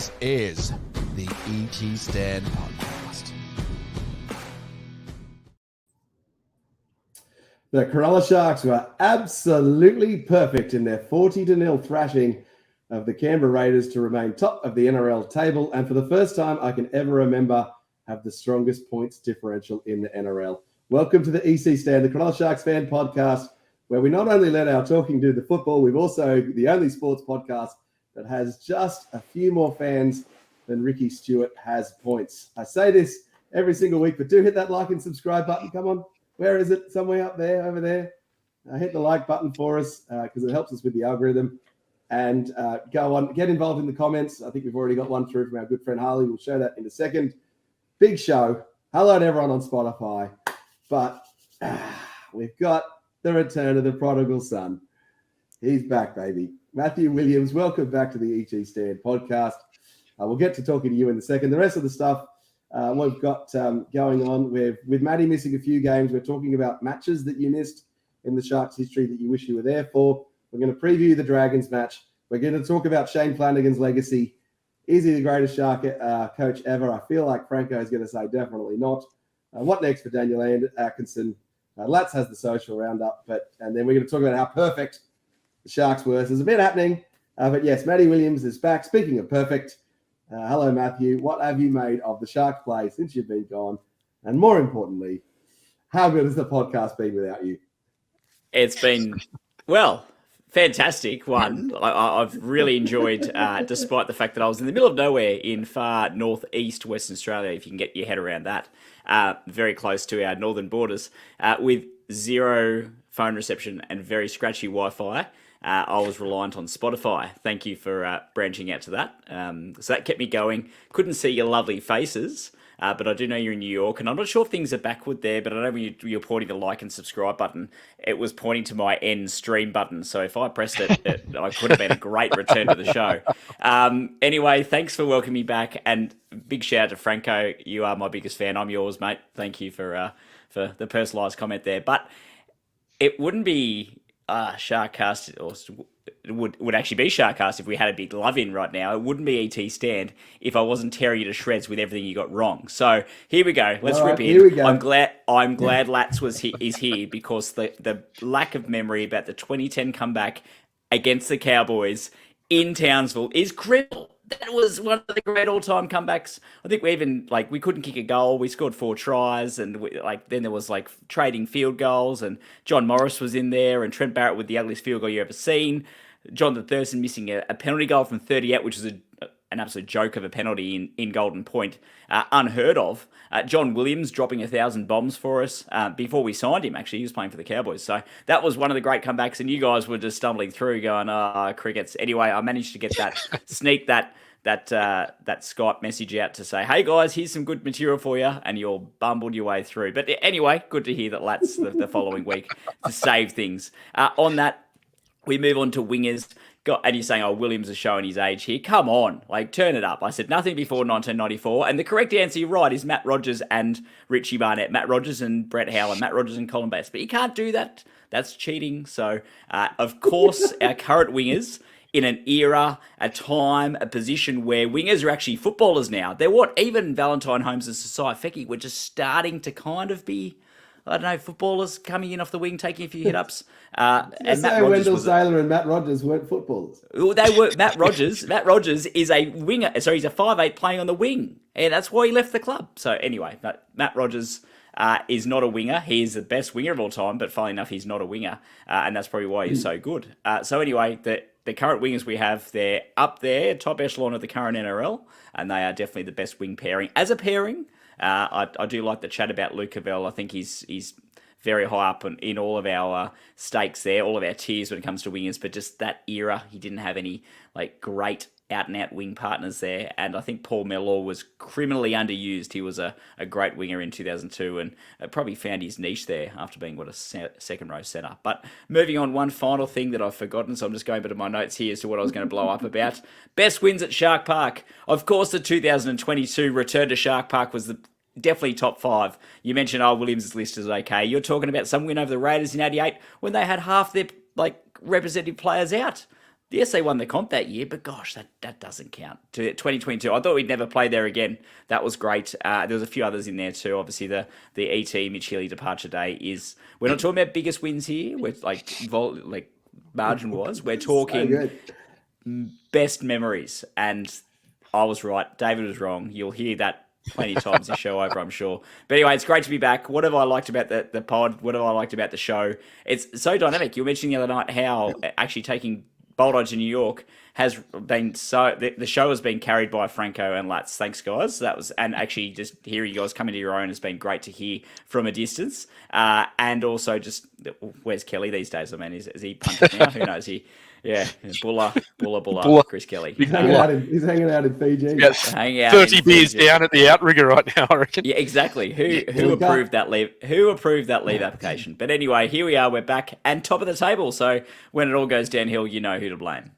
This is the ET Stand Podcast. The Cronulla Sharks were absolutely perfect in their 40-0 thrashing of the Canberra Raiders to remain top of the NRL table, and for the first time I can ever remember, have the strongest points differential in the NRL. Welcome to the EC Stand, the Cronulla Sharks fan podcast, where we not only let our talking do the football, we've also the only sports podcast that has just a few more fans than Ricky Stewart has points. I say this every single week, but do hit that like and subscribe button. Come on. Where is it? Somewhere up there, over there. Hit the like button for us because it helps us with the algorithm. And go on, get involved in the comments. I think we've already got one through from our good friend Harley. We'll show that in a second. Big show. Hello to everyone on Spotify. But we've got the return of the prodigal son. He's back, baby. Matthew Williams, welcome back to the ET Stand podcast. We'll get to talking to you in a second. The rest of the stuff we've got going on with Matty missing a few games. We're talking about matches that you missed in the Sharks history that you wish you were there for. We're going to preview the Dragons match. We're going to talk about Shane Flanagan's legacy. Is he the greatest Shark coach ever? I feel like Franco is going to say definitely not. What next for Daniel Atkinson? Lats has the social roundup, and then we're going to talk about how perfect the Sharks were. So there's a bit happening. But yes, Matty Williams is back. Speaking of perfect, hello, Matthew. What have you made of the Sharks play since you've been gone? And more importantly, how good has the podcast been without you? It's been, well, fantastic one. I've really enjoyed, despite the fact that I was in the middle of nowhere in far northeast Western Australia, if you can get your head around that, very close to our northern borders, with zero phone reception and very scratchy Wi-Fi. I was reliant on Spotify. Thank you for branching out to that. So that kept me going. Couldn't see your lovely faces, but I do know you're in New York, and I'm not sure if things are backward there, but I know when you're pointing the like and subscribe button, it was pointing to my end stream button. So if I pressed it, I could have been a great return to the show. Anyway, thanks for welcoming me back, and big shout out to Franco. You are my biggest fan. I'm yours, mate. Thank you for the personalised comment there. But it wouldn't be Sharkcast, or it would actually be Sharkcast if we had a big love in right now. It wouldn't be ET Stand if I wasn't tearing you to shreds with everything you got wrong. So here we go. Let's rip in. Here we go. I'm glad Lats is here because the lack of memory about the 2010 comeback against the Cowboys in Townsville is criminal. That was one of the great all-time comebacks. I think we couldn't kick a goal. We scored 4 tries, and then there was trading field goals, and John Morris was in there, and Trent Barrett with the ugliest field goal you ever seen. Jonathan Thurston missing a penalty goal from 38, which is an absolute joke of a penalty in Golden Point, unheard of. John Williams dropping 1,000 bombs for us before we signed him. Actually, he was playing for the Cowboys, so that was one of the great comebacks. And you guys were just stumbling through, going, crickets. Anyway, I managed to get sneak that Skype message out to say, hey guys, here's some good material for you, and you all bumbled your way through. But anyway, good to hear that Lats the following week to save things. On that, we move on to wingers. And you're saying, Williams is showing his age here. Come on, turn it up. I said nothing before 1994. And the correct answer, you're right, is Matt Rogers and Richie Barnett. Matt Rogers and Brett Howland. Matt Rogers and Colin Bates. But you can't do that. That's cheating. So, of course, our current wingers, in an era, a time, a position where wingers are actually footballers now. They're even Valentine Holmes and Sasai Feki were just starting to kind of be, I don't know, footballers coming in off the wing, taking a few hit-ups. And Matt Wendell Saylor and Matt Rogers weren't footballers. They were. Matt Rogers is a winger. Sorry, he's a 5'8" playing on the wing. And that's why he left the club. So anyway, Matt Rogers is not a winger. He is the best winger of all time, but funnily enough, he's not a winger. And that's probably why he's so good. So anyway, the current wingers we have, they're up there, top echelon of the current NRL, and they are definitely the best wing pairing. As a pairing, I do like the chat about Luke Cavell. I think he's very high up in all of our stakes there, all of our tiers when it comes to wingers, but just that era, he didn't have any great out-and-out wing partners there, and I think Paul Mellor was criminally underused. He was a great winger in 2002 and probably found his niche there after being, a second-row centre. But moving on, one final thing that I've forgotten, so I'm just going back to my notes here as to what I was going to blow up about. Best wins at Shark Park. Of course, the 2022 return to Shark Park was definitely top 5. You mentioned Williams' list is okay. You're talking about some win over the Raiders in 88 when they had half their representative players out. Yes, they won the comp that year, but gosh, that doesn't count. To 2022, I thought we'd never play there again. That was great. There was a few others in there too. Obviously, the ET Mitch Healy departure day is. We're not talking about biggest wins here. We're like margin was. We're talking best memories, and I was right. David was wrong. You'll hear that plenty of times the show over, I'm sure. But anyway, it's great to be back. What have I liked about the pod? What have I liked about the show? It's so dynamic. You mentioned the other night how actually taking Bulldogs in New York has been the show has been carried by Franco and Lats. Thanks, guys. And actually just hearing you guys come into your own has been great to hear from a distance. And also just, where's Kelly these days? I mean, is he punted now? Who knows? Bulla, Chris Kelly. He's hanging out in Fiji. Yes. Hanging out 30 beers down at the outrigger right now, I reckon. Yeah, exactly. Who approved that leave? Who approved that leave application? But anyway, here we are. We're back and top of the table. So when it all goes downhill, you know who to blame.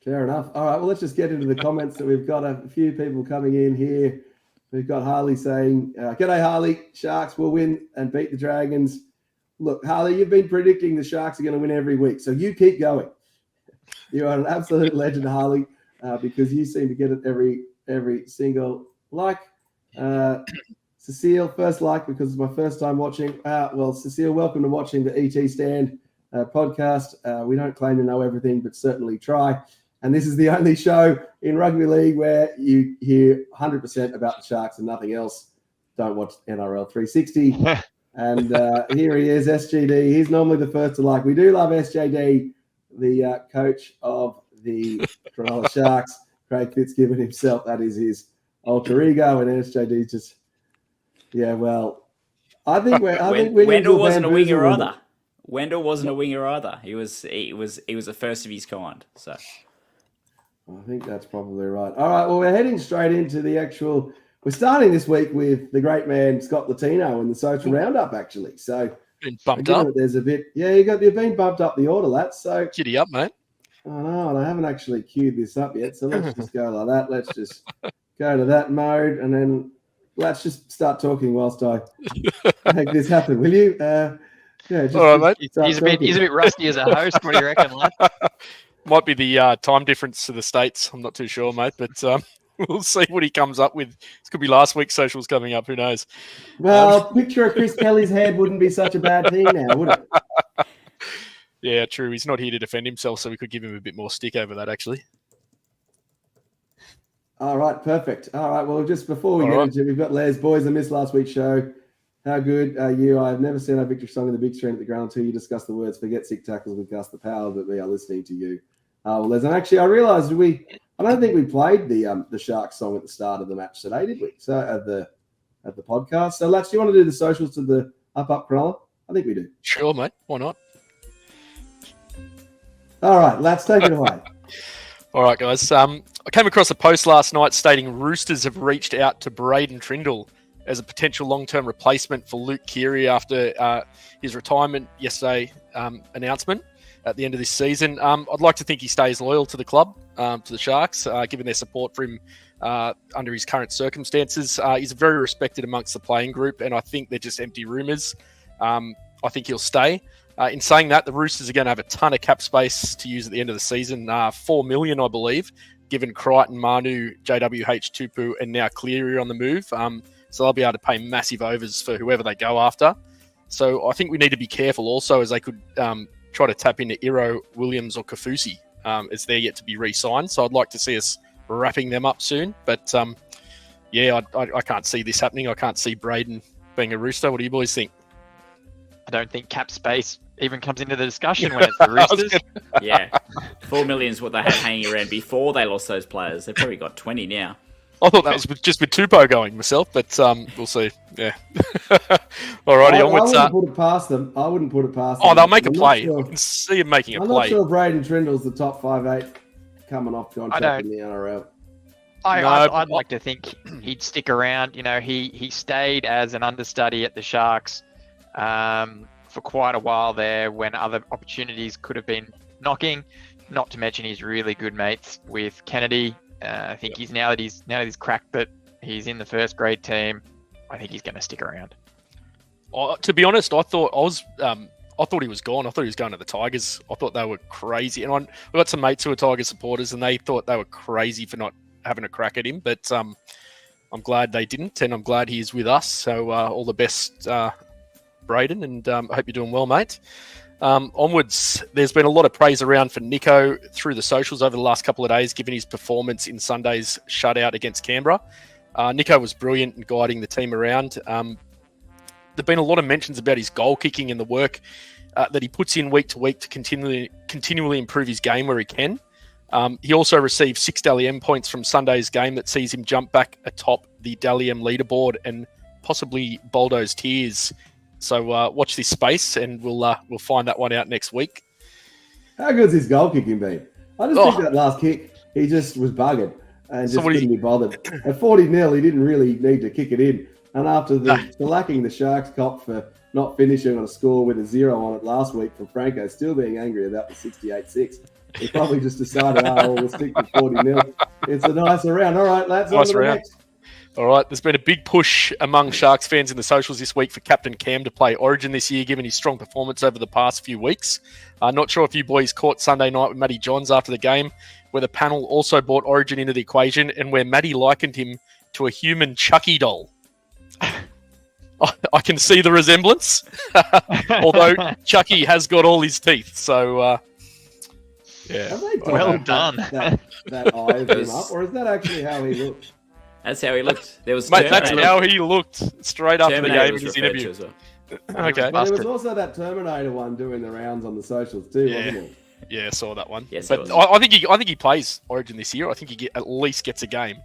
Fair enough. All right. Well, let's just get into the comments that we've got a few people coming in here. We've got Harley saying, "G'day, Harley. Sharks will win and beat the Dragons." Look, Harley, you've been predicting the Sharks are going to win every week, so you keep going. You are an absolute legend, Harley, because you seem to get it every single like. Cecile, first like because it's my first time watching. Well, Cecile, welcome to watching the ET Stand podcast. We don't claim to know everything, but certainly try. And this is the only show in rugby league where you hear 100% about the Sharks and nothing else. Don't watch NRL 360. And here he is, SGD. He's normally the first to like. We do love SJD, the coach of the Cronulla Sharks. Craig Fitzgibbon himself, that is his alter ego. And SJD just, well, I think Wendell wasn't a winger either. Wendell wasn't a winger either. He was the first of his kind. So I think that's probably right. All right, well, we're heading straight into the actual. We're starting this week with the great man Scott Latino and the social roundup, actually. So been bumped up. There's a bit, you've been bumped up the order, lads. So giddy up, mate. I know, and I haven't actually queued this up yet. So let's just go like that. Let's just go to that mode, and then let's just start talking whilst I make this happen. Will you? Just, all right, mate. He's a bit rusty as a host. What do you reckon, lad? Might be the time difference to the States. I'm not too sure, mate, but we'll see what he comes up with. This could be last week's socials coming up. Who knows? Well, picture of Chris Kelly's head wouldn't be such a bad thing now, would it? Yeah, true. He's not here to defend himself, so we could give him a bit more stick over that, actually. All right, perfect. All right, well, just before we get into it, we've got Les. Boys, I missed last week's show. How good are you? I've never seen a victory song in the big screen at the ground until you discuss the words, forget sick tackles, we cast the power, but we are listening to you. Well, Les, and actually, I realised I don't think we played the Sharks song at the start of the match today, did we? So at the podcast. So, Latch, do you want to do the socials to the up Cronulla? I think we do. Sure, mate. Why not? All right, Latch, take it away. All right, guys. I came across a post last night stating Roosters have reached out to Braden Trindle as a potential long-term replacement for Luke Keary after his retirement yesterday announcement at the end of this season. I'd like to think he stays loyal to the club, to the Sharks, given their support for him under his current circumstances. He's very respected amongst the playing group, and I think they're just empty rumours. I think he'll stay. In saying that, the Roosters are going to have a ton of cap space to use at the end of the season. $4 million, I believe, given Crichton, Manu, JWH, Tupu, and now Cleary on the move. So they'll be able to pay massive overs for whoever they go after. So I think we need to be careful also, as they could try to tap into Iro, Williams, or Kafusi as they're yet to be re-signed. So I'd like to see us wrapping them up soon. But I can't see this happening. I can't see Braden being a Rooster. What do you boys think? I don't think cap space even comes into the discussion when it's the Roosters. Yeah. 4 million is what they had hanging around before they lost those players. They've probably got 20 now. I thought that was just with Tupou going myself, but we'll see. Yeah. Alrighty, onwards. I wouldn't put it past them. I wouldn't put it past them. Oh, they'll make a play. Sure. I can see them making a play. I'm not sure Braden Trindle's the top 5'8" coming off contract in the NRL. I'd like to think he'd stick around. You know, he stayed as an understudy at the Sharks for quite a while there when other opportunities could have been knocking. Not to mention he's really good mates with Kennedy. I think now that he's cracked it, he's in the first grade team. I think he's going to stick around. To be honest, I thought I I thought he was gone. I thought he was going to the Tigers. I thought they were crazy. And I got some mates who are Tiger supporters, and they thought they were crazy for not having a crack at him. But I'm glad they didn't, and I'm glad he is with us. So all the best, Braden, and I hope you're doing well, mate. Onwards, there's been a lot of praise around for Nico through the socials over the last couple of days, given his performance in Sunday's shutout against Canberra. Nico was brilliant in guiding the team around. There've been a lot of mentions about his goal kicking and the work that he puts in week to week to continually improve his game where he can. He also received 6 Dally M points from Sunday's game that sees him jump back atop the Dally M leaderboard and possibly bulldoze tiers. So watch this space, and we'll find that one out next week. How good's his goal kicking been? I just think that last kick, he just was buggered and just couldn't be bothered. At 40-0, he didn't really need to kick it in. And after lacking the Sharks cop for not finishing on a score with a 0 on it last week from Franco, still being angry about the 68-6, he probably just decided, we'll stick to 40-0. It's a nicer round. All right, lads, on to the next. All right, there's been a big push among Sharks fans in the socials this week for Captain Cam to play Origin this year, given his strong performance over the past few weeks. Not sure if you boys caught Sunday night with Matty Johns after the game, where the panel also brought Origin into the equation and where Matty likened him to a human Chucky doll. I can see the resemblance, although Chucky has got all his teeth. So, yeah. Well done. That eye of him up, or is that actually how he looked? That's how he looked. There was Mate, that's how he looked straight after the game in his interview. Okay. But there was also that Terminator one doing the rounds on the socials too, wasn't it? Yeah, saw that one. Yes, but I think he plays Origin this year. I think he at least gets a game.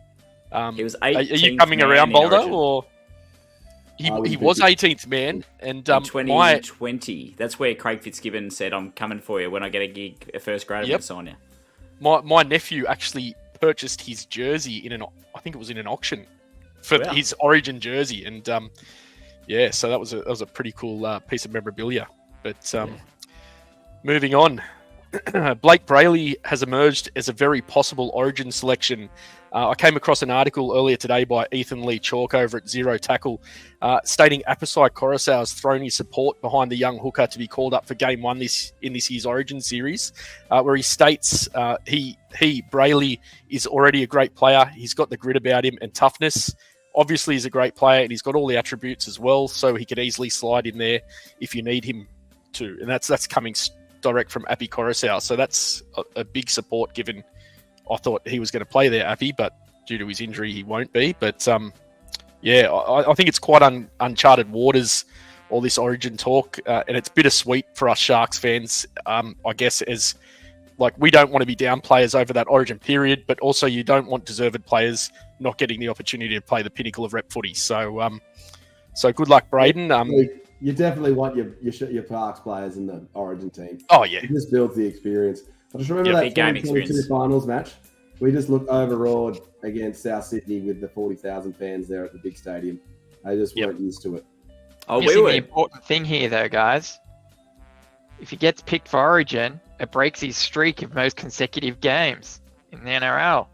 He was 18th. Are you coming around, Boldo, Origin. or he was 18th man? And in 2020, that's where Craig Fitzgibbon said, "I'm coming for you when I get a gig, a first grader, I'm going to sign you." My nephew actually purchased his jersey I think it was in an auction for his Origin jersey, and so that was a pretty cool piece of memorabilia. But moving on, Blake Brayley has emerged as a very possible Origin selection. I came across an article earlier today by Ethan Lee Chalk over at Zero Tackle, stating Apisai Coruscant has thrown his support behind the young hooker to be called up for Game 1 in this year's Origin series, where he states Brayley is already a great player. He's got the grit about him and toughness. Obviously, he's a great player, and he's got all the attributes as well, so he could easily slide in there if you need him to. And that's coming direct from Appy Coruscant. So that's a big support, given I thought he was going to play there, Appy, but due to his injury, he won't be. But I think it's quite uncharted waters, all this Origin talk, and it's bittersweet for us Sharks fans, I guess, as like we don't want to be down players over that Origin period, but also you don't want deserved players not getting the opportunity to play the pinnacle of rep footy. So good luck, Braden. You definitely want your Parks players in the Origin team. Oh yeah, it just builds the experience. I just remember that 2022 finals match. We just looked overawed against South Sydney with the 40,000 fans there at the big stadium. They just weren't used to it. The important thing here, though, guys, if he gets picked for Origin, it breaks his streak of most consecutive games in the NRL.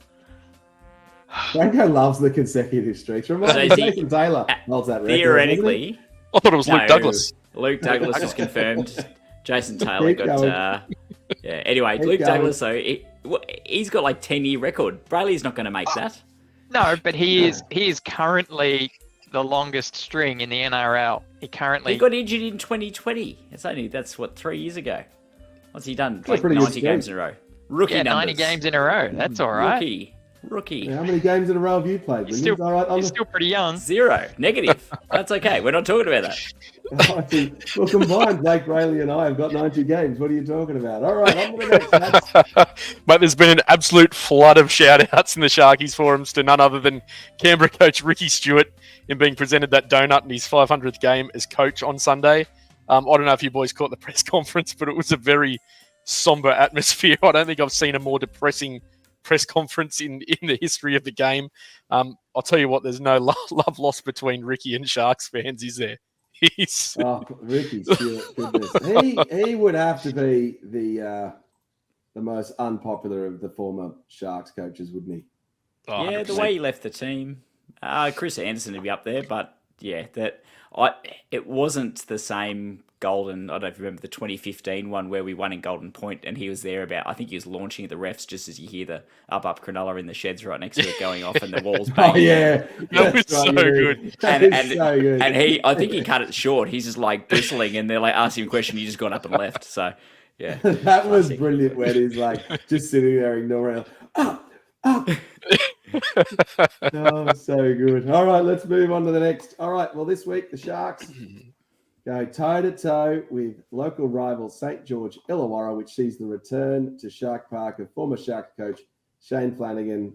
Franco loves the consecutive streaks. Remember, Jason Taylor holds that record. Theoretically, I thought it was Luke Douglas. Luke Douglas is confirmed. Jason Taylor got... Anyway, Luke Douglas, though, he's got like 10-year record. Brayley's not going to make that. No, but he is currently the longest string in the NRL. He got injured in 2020. That's 3 years ago. What's he done? Like 90 games in a row. Rookie numbers. 90 games in a row. That's all right. Rookie. Yeah, how many games in a row have you played? He's still pretty young. 0. Negative. That's okay. We're not talking about that. Well, combined, Blake Brayley and I have got 90 games. What are you talking about? All right, on to the next. But there's been an absolute flood of shout-outs in the Sharkies forums to none other than Canberra coach Ricky Stewart in being presented that donut in his 500th game as coach on Sunday. I don't know if you boys caught the press conference, but it was a very somber atmosphere. I don't think I've seen a more depressing press conference in the history of the game. I'll tell you what, there's no love lost between Ricky and Sharks fans, is there? Ricky Stewart, goodness. He would have to be the most unpopular of the former Sharks coaches, wouldn't he? Yeah, 100%. The way he left the team. Chris Anderson would be up there, but it wasn't the same Golden. I don't know if you remember the 2015 one where we won in Golden Point, and he was there about. I think he was launching at the refs just as you hear the up Cronulla in the sheds right next to it going off, and the walls banging. Oh yeah, that was so good. And so good. And I think he cut it short. He's just like bristling, and they're like asking him a question. He just gone up and left. So yeah, that was brilliant. When he's like just sitting there ignoring it. Oh, so good. All right, let's move on to the next. All right, well, this week the Sharks go toe-to-toe with local rival St George Illawarra, which sees the return to Shark Park of former Sharks coach Shane Flanagan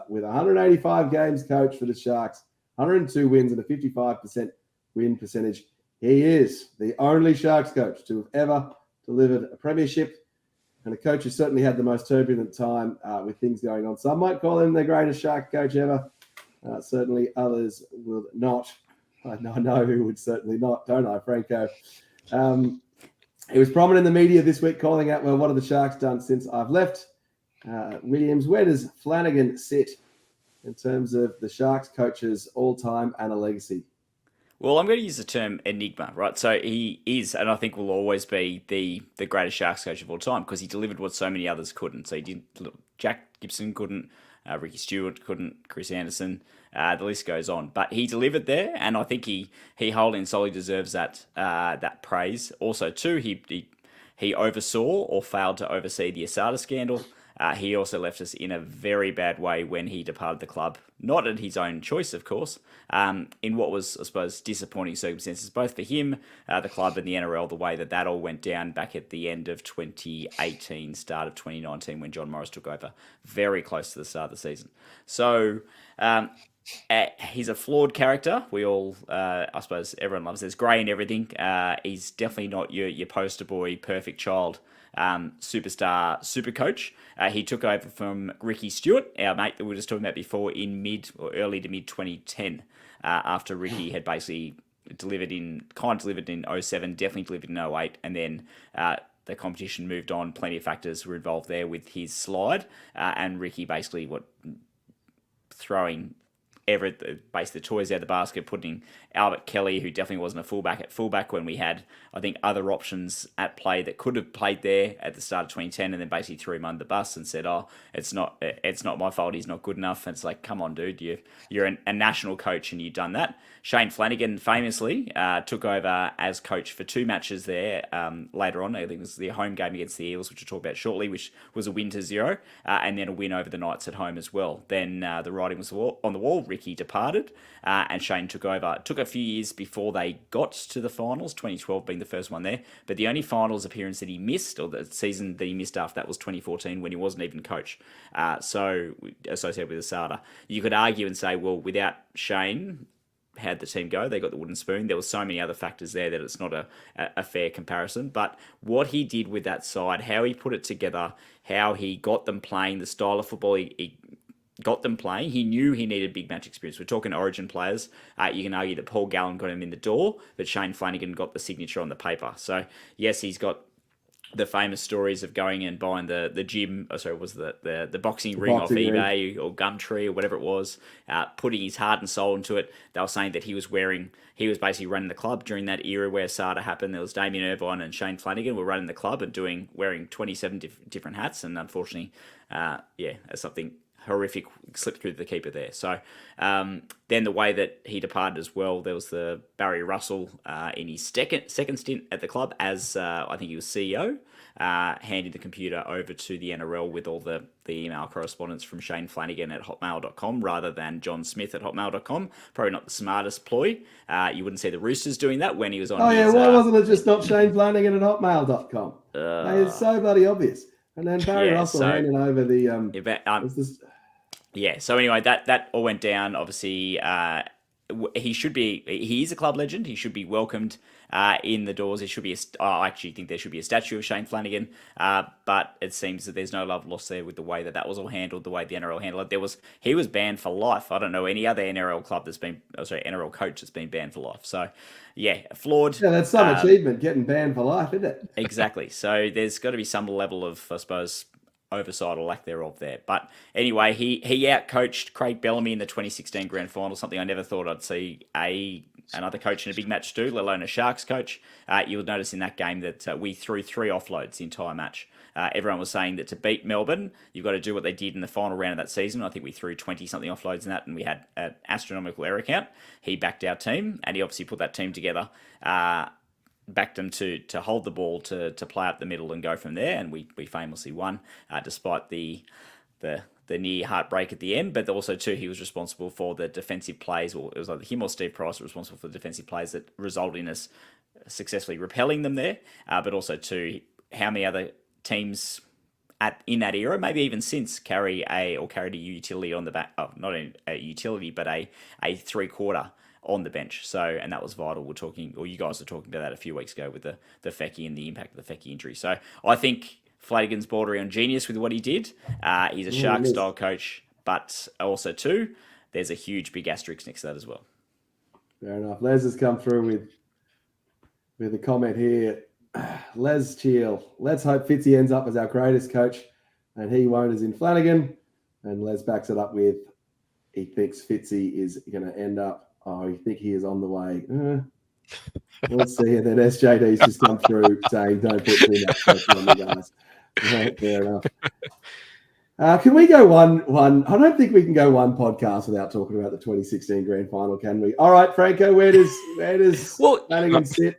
with 185 games coached for the Sharks, 102 wins and a 55% win percentage. He is the only Sharks coach to have ever delivered a premiership, and a coach who certainly had the most turbulent time with things going on. Some might call him the greatest Shark coach ever. Certainly others will not. I know who would certainly not, don't I, Franco? He was prominent in the media this week calling out, well, what have the Sharks done since I've left? Williams, where does Flanagan sit in terms of the Sharks coaches all-time and a legacy? Well, I'm going to use the term enigma, right? So he is, and I think will always be the greatest Sharks coach of all time because he delivered what so many others couldn't. So he did. Jack Gibson couldn't, Ricky Stewart couldn't, Chris Anderson. The list goes on, but he delivered there, and I think he wholly and solely deserves that praise. Also, too, he oversaw or failed to oversee the Asada scandal. He also left us in a very bad way when he departed the club, not at his own choice, of course, in what was, I suppose, disappointing circumstances, both for him, the club, and the NRL, the way that all went down back at the end of 2018, start of 2019, when John Morris took over, very close to the start of the season. So he's a flawed character. We all, I suppose, everyone loves. There's grey in everything. He's definitely not your poster boy, perfect child. Superstar super coach. He took over from Ricky Stewart, our mate that we were just talking about before, in early to mid 2010, after Ricky had basically delivered in 07, definitely delivered in 08, and then the competition moved on. Plenty of factors were involved there with his slide, and Ricky basically throwing basically the toys out of the basket, putting Albert Kelly, who definitely wasn't a fullback, at fullback when we had, I think, other options at play that could have played there at the start of 2010, and then basically threw him under the bus and said, "Oh, it's not my fault. He's not good enough." And it's like, come on, dude, you're a national coach and you've done that. Shane Flanagan famously took over as coach for 2 matches there later on. I think it was the home game against the Eels, which we'll talk about shortly, which was a win to 0, and then a win over the Knights at home as well. Then the writing was on the wall. Ricky departed, and Shane took over. It took a few years before they got to the finals, 2012 being the first one there, but the only finals appearance that he missed, or the season that he missed after that, was 2014 when he wasn't even coach. So associated with Asada. You could argue and say, well, without Shane, how'd the team go? They got the wooden spoon. There were so many other factors there that it's not a fair comparison. But what he did with that side, how he put it together, how he got them playing the style of football he got them playing. He knew he needed big match experience. We're talking Origin players. You can argue that Paul Gallen got him in the door, but Shane Flanagan got the signature on the paper. So yes, he's got the famous stories of going and buying the gym, the boxing ring off eBay or Gumtree or whatever it was, putting his heart and soul into it. They were saying that he was basically running the club during that era where SADA happened. There was Damien Irvine and Shane Flanagan were running the club and wearing 27 different hats, and unfortunately, something horrific slipped through the keeper there. So then the way that he departed as well, there was the Barry Russell in his second stint at the club as I think he was CEO, handing the computer over to the NRL with all the email correspondence from Shane Flanagan at hotmail.com rather than John Smith at hotmail.com. Probably not the smartest ploy. You wouldn't see the Roosters doing that when he was on why wasn't it just not Shane Flanagan at hotmail.com? It's so bloody obvious. And then Barry Russell handing over the... So anyway, that all went down. Obviously, he is a club legend. He should be welcomed in the doors. It should be I actually think there should be a statue of Shane Flanagan, but it seems that there's no love lost there with the way that was all handled, the way the NRL handled it. He was banned for life. I don't know any other NRL coach that's been banned for life. So yeah, flawed. Yeah, that's some achievement, getting banned for life, isn't it? Exactly. So there's got to be some level of, I suppose, oversight or lack thereof there. But anyway, he outcoached Craig Bellamy in the 2016 Grand Final, something I never thought I'd see another coach in a big match do, let alone a Sharks coach. You'll notice in that game that we threw 3 offloads the entire match. Everyone was saying that to beat Melbourne, you've got to do what they did in the final round of that season. I think we threw 20-something offloads in that, and we had an astronomical error count. He backed our team, and he obviously put that team together, backed them to hold the ball, to play up the middle and go from there, and we famously won, despite the near heartbreak at the end. But also too, he was responsible for the defensive plays, or it was either him or Steve Price responsible for the defensive plays that resulted in us successfully repelling them there. But also too, how many other teams in that era, maybe even since, carried a utility on the back, not a utility, but a 3/4 on the bench. So, and that was vital. You guys were talking about that a few weeks ago with the Fecky and the impact of the Fecky injury. So I think Flanagan's bordering on genius with what he did. He's a Shark-style coach, but also too, there's a huge big asterisk next to that as well. Fair enough. Les has come through with a comment here. Les Cheal, let's hope Fitzy ends up as our greatest coach, and he won't as in Flanagan. And Les backs it up with, he thinks Fitzy is going to end up. Oh, you think he is on the way? Let's see. And then SJD's just come through saying, don't put too much pressure on the guys. Right, fair enough. Can we go one? I don't think we can go one podcast without talking about the 2016 Grand Final, can we? All right, Franco, where does Flanagan sit?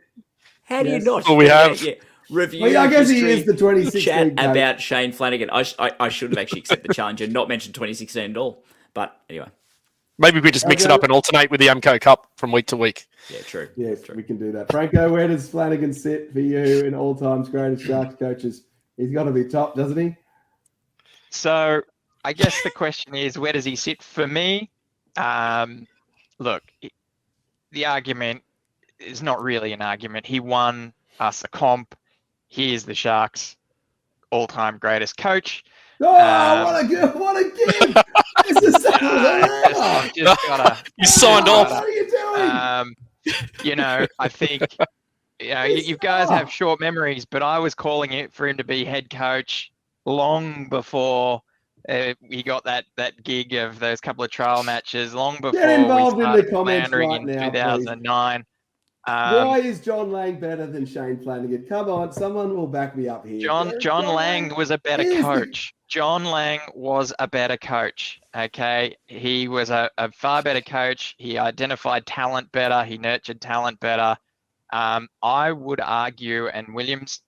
How do you not? Well, we have. Review. Well, I guess he is the 2016 chat about Shane Flanagan. I should have actually accepted the challenge and not mentioned 2016 at all. But anyway. Maybe we just mix it up and alternate with the AMCO Cup from week to week. Yeah, true. Yes, true. We can do that. Franco, where does Flanagan sit for you in all time's greatest Sharks coaches? He's got to be top, doesn't he? So I guess the question is, where does he sit for me? Look, the argument is not really an argument. He won us a comp. He is the Sharks' all-time greatest coach. Oh, what a gift! This is You signed off. What are you doing? I think you guys have short memories, but I was calling it for him to be head coach long before he got that gig of those couple of trial matches, long before Get involved we in started the comments floundering right in now, 2009. Why is John Lang better than Shane Flanagan? Come on, someone will back me up here. John Lang was a better coach. John Lang was a better coach. Okay, he was a far better coach. He identified talent better. He nurtured talent better. I would argue, and Williams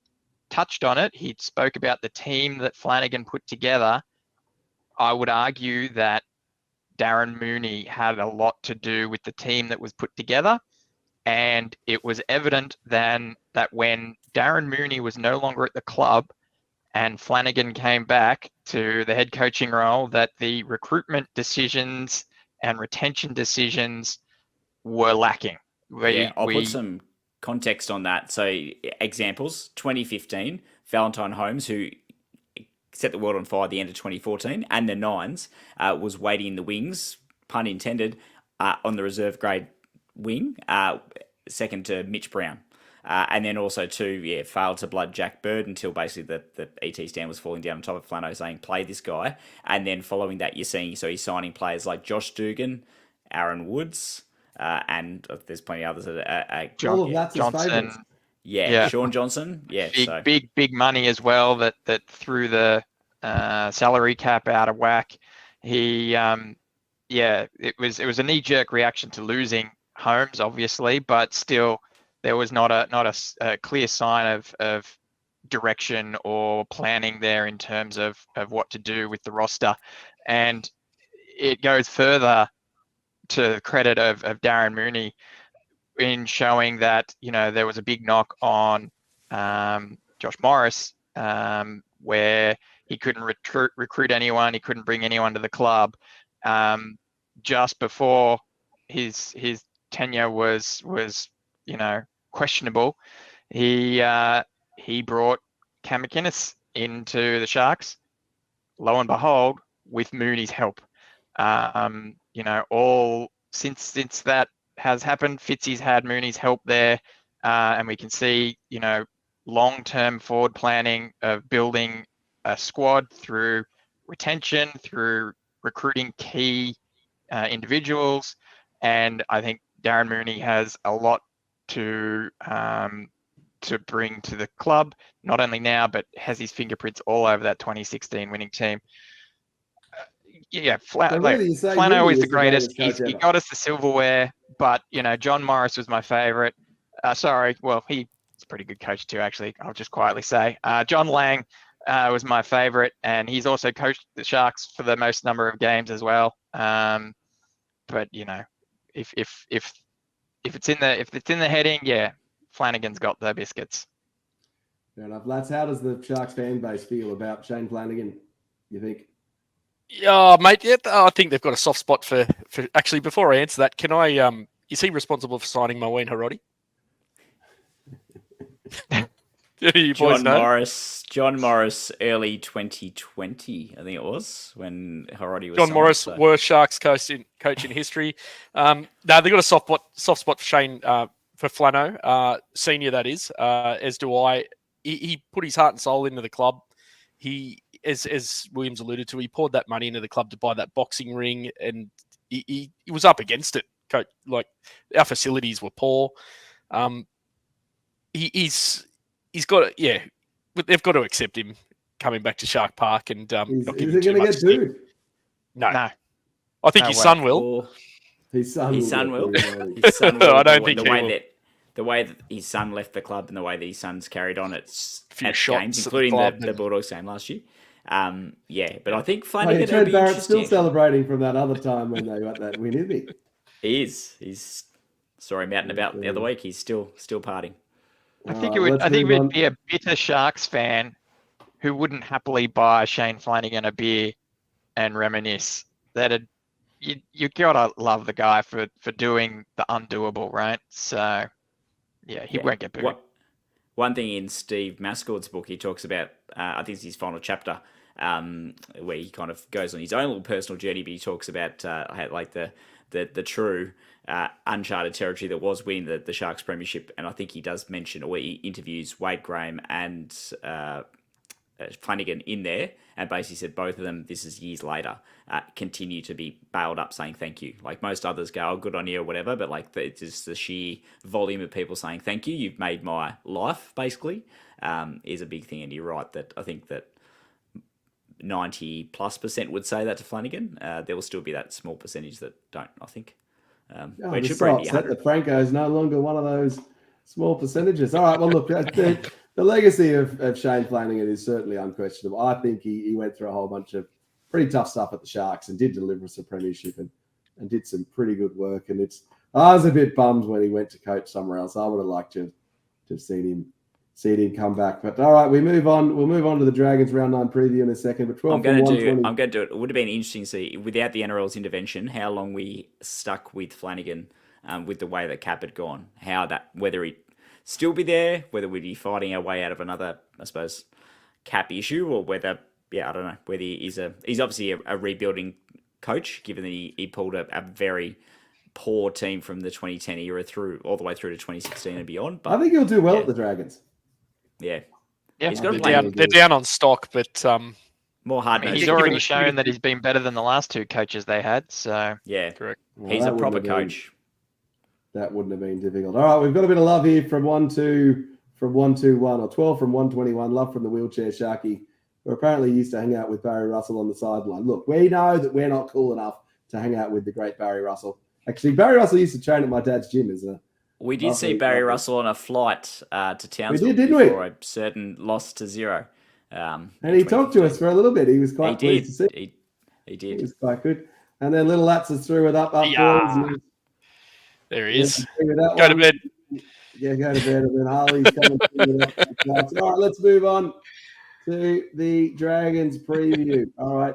touched on it. He spoke about the team that Flanagan put together. I would argue that Darren Mooney had a lot to do with the team that was put together. And it was evident then that when Darren Mooney was no longer at the club and Flanagan came back to the head coaching role, that the recruitment decisions and retention decisions were lacking. I'll put some context on that. So examples, 2015, Valentine Holmes, who set the world on fire at the end of 2014, and the Nines, was waiting in the wings, pun intended, on the reserve grade wing, second to Mitch Brown. And then also failed to blood Jack Bird until basically the ET stand was falling down on top of Flano saying, play this guy. And then following that, you're seeing, so he's signing players like Josh Dugan, Aaron Woods, and there's plenty of others. Johnson. Sean Johnson. Yeah. Big money as well that threw the salary cap out of whack. It was a knee-jerk reaction to losing Holmes, obviously, but still there was not a clear sign of direction or planning there in terms of what to do with the roster. And it goes further to the credit of Darren Mooney in showing that, there was a big knock on Josh Morris, where he couldn't recruit anyone, he couldn't bring anyone to the club. Just before his tenure was questionable, he brought Cam McInnes into the Sharks. Lo and behold, with Mooney's help, all since that has happened, Fitzy's had Mooney's help there, and we can see long-term forward planning of building a squad through retention, through recruiting key individuals, and I think Darren Mooney has a lot to bring to the club, not only now, but has his fingerprints all over that 2016 winning team. Flano is the greatest. He got us the silverware, but John Morris was my favourite. He's a pretty good coach too, actually. I'll just quietly say, John Lang was my favourite, and he's also coached the Sharks for the most number of games as well. But if it's in the heading, yeah, Flanagan's got the biscuits. Fair enough, lads. How does the Sharks fan base feel about Shane Flanagan, you think? Yeah, mate. Yeah, I think they've got a soft spot for. Actually, before I answer that, can I? Is he responsible for signing Moeen Harodi? John Morris, early 2020, I think it was, when Harodi was. John Morris, worst Sharks coach in history. No, they've got a soft spot for Shane, for Flano, senior, that is. As do I. He put his heart and soul into the club. He, as Williams alluded to, he poured that money into the club to buy that boxing ring, and he was up against it. Coach, like, our facilities were poor. He's got, yeah, they've got to accept him coming back to Shark Park and not is he going to get booed? No. I think his son will. His son will. I don't think he will. The way that his son left the club and the way that his son's carried on at shots games, including the Bulldogs game last year. But I think Flanagan. Trent Barrett's still celebrating from that other time when they got that win, isn't he? He is. He's saw him out and about the other week. He's still partying. I think it would be a bitter Sharks fan who wouldn't happily buy Shane Flanagan a beer and reminisce. You gotta love the guy for doing the undoable, right? So yeah, he won't get booed. One thing in Steve Mascord's book, he talks about, I think it's his final chapter, where he kind of goes on his own little personal journey, but he talks about like the true uncharted territory that was winning the Sharks premiership. And I think he does mention, or he interviews Wade Graham and Flanagan in there, and basically said both of them, this is years later, continue to be bailed up saying thank you. Like most others go, oh, good on you or whatever, but like it's just the sheer volume of people saying thank you, you've made my life, basically, is a big thing. And you're right that I think that 90+% would say that to Flanagan. There will still be that small percentage that don't, I think. It should probably be that Franco is no longer one of those small percentages. All right, well, look, the legacy of Shane Flanagan is certainly unquestionable. I think he went through a whole bunch of pretty tough stuff at the Sharks and did deliver us a premiership and did some pretty good work. And I was a bit bummed when he went to coach somewhere else. I would have liked to have seen him come back. But all right, we move on. We'll move on to the Dragons round 9 preview in a second. But 12 I'm going to do it. It would have been interesting to see, without the NRL's intervention, how long we stuck with Flanagan with the way that Cap had gone. Whether he'd still be there, whether we'd be fighting our way out of another, I suppose, Cap issue, or whether, I don't know, whether he's obviously a rebuilding coach, given that he pulled a very poor team from the 2010 era all the way through to 2016 and beyond. But I think he'll do well at the Dragons. Yeah. He's got they're down on stock, but more hard. He's already shown that he's been better than the last two coaches they had. So yeah, correct. Well, he's a proper coach. That wouldn't have been difficult. All right, we've got a bit of love here from 121 or 12 from 121. Love from the wheelchair Sharky, who apparently used to hang out with Barry Russell on the sideline. Look, we know that we're not cool enough to hang out with the great Barry Russell. Actually, Barry Russell used to train at my dad's gym, isn't it? We did see Barry Russell on a flight to Townsville. We didn't we? For a certain loss to 0. And he talked to us for a little bit. He was quite pleased to see. He did. It was quite good. And then Little Lats has threw it up. There he is. Go to bed. Yeah, go to bed. And then Harley's coming through it up. All right, let's move on to the Dragons preview. All right.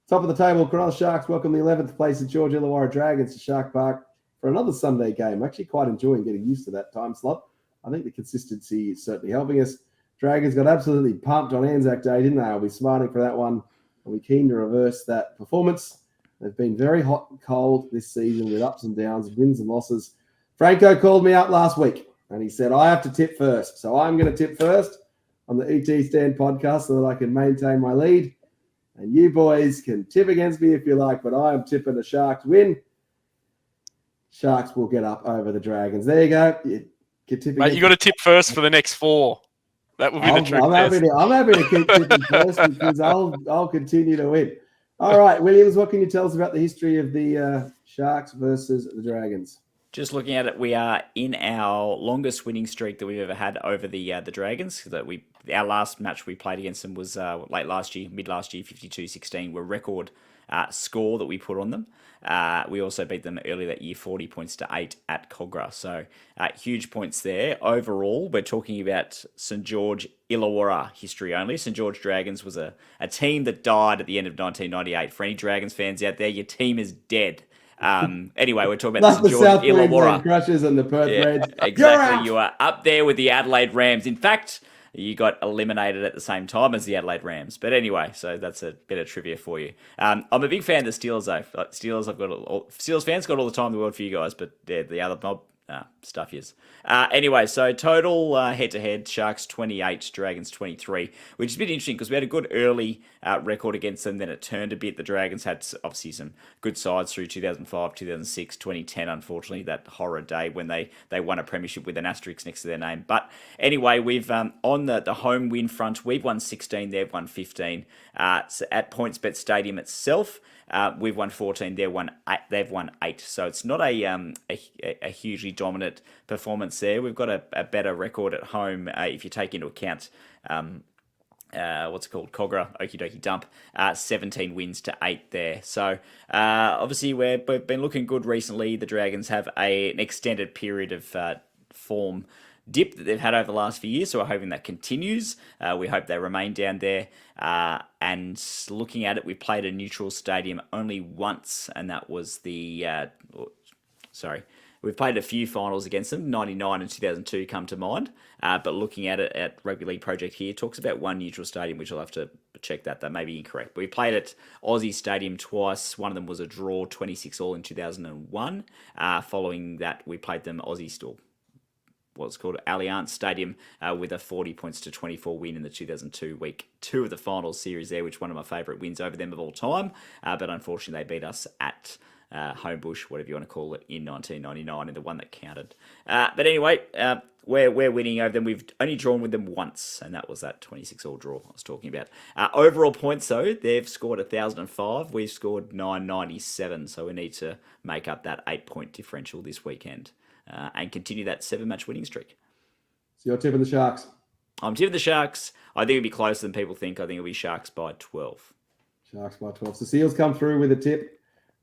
Top of the table, Cronulla Sharks welcome the 11th place St George Illawarra Dragons to Shark Park for another Sunday game. I'm actually quite enjoying getting used to that time slot. I think the consistency is certainly helping us. Dragons got absolutely pumped on Anzac Day, didn't they? I'll be smarting for that one. I'll be keen to reverse that performance. They've been very hot and cold this season with ups and downs, wins and losses. Franco called me up last week and he said, I have to tip first. So I'm going to tip first. on the ET Stand podcast so that I can maintain my lead. And you boys can tip against me if you like, but I am tipping the Sharks win. Sharks will get up over the Dragons. There you go. Mate, you got to tip first for the next 4. That will be the true test. I'm happy to keep tipping first because I'll continue to win. All right, Williams, what can you tell us about the history of the Sharks versus the Dragons? Just looking at it, we are in our longest winning streak that we've ever had over the Dragons. Our last match we played against them was mid last year, 52-16. Were record score that we put on them. We also beat them earlier that year, 40 points to 8 at Cogra. So huge points there. Overall, we're talking about St George Illawarra history only. St George Dragons was a team that died at the end of 1998. For any Dragons fans out there, your team is dead. Anyway, we're talking about the St George Illawarra. Crushers and the Perth Reds. Exactly. You are up there with the Adelaide Rams. In fact, you got eliminated at the same time as the Adelaide Rams. But anyway, so that's a bit of trivia for you. I'm a big fan of the Steelers, though. Steelers fans got all the time in the world for you guys, but the other mob stuff is. Anyway, so total head-to-head, Sharks 28, Dragons 23, which is a bit interesting because we had a good early record against them. Then it turned a bit. The Dragons had obviously some good sides through 2005, 2006, 2010, unfortunately, that horror day when they won a premiership with an asterisk next to their name. But anyway, we've on the home win front, we've won 16, they've won 15. So at PointsBet Stadium itself, we've won 14. They've won 8. So it's not a hugely dominant performance there. We've got a better record at home if you take into account Cogra, Okie Dokie Dump, 17 wins to 8 there. So obviously we've been looking good recently. The Dragons have an extended period of form dip that they've had over the last few years, so we're hoping that continues. We hope they remain down there. And looking at it, we played a neutral stadium only once, and that was we've played a few finals against them. 99 and 2002 come to mind. But looking at it at Rugby League Project here, it talks about one neutral stadium, which I'll have to check that. That may be incorrect. But we played at Aussie Stadium twice. One of them was a draw, 26-all in 2001. Following that, we played them Aussie still. What's called Allianz Stadium with a 40 points to 24 win in the 2002 week 2 of the finals series there, which one of my favourite wins over them of all time. But unfortunately, they beat us at Homebush, whatever you want to call it, in 1999, and the one that counted. But anyway, we're winning over them. We've only drawn with them once, and that was that 26-all draw I was talking about. Overall points, though, they've scored 1,005. We've scored 997, so we need to make up that 8-point differential this weekend. And continue that 7-match winning streak. So you're tipping the Sharks? I'm tipping the Sharks. I think it'll be closer than people think. I think it'll be Sharks by 12. Sharks by 12. Cecile's come through with a tip,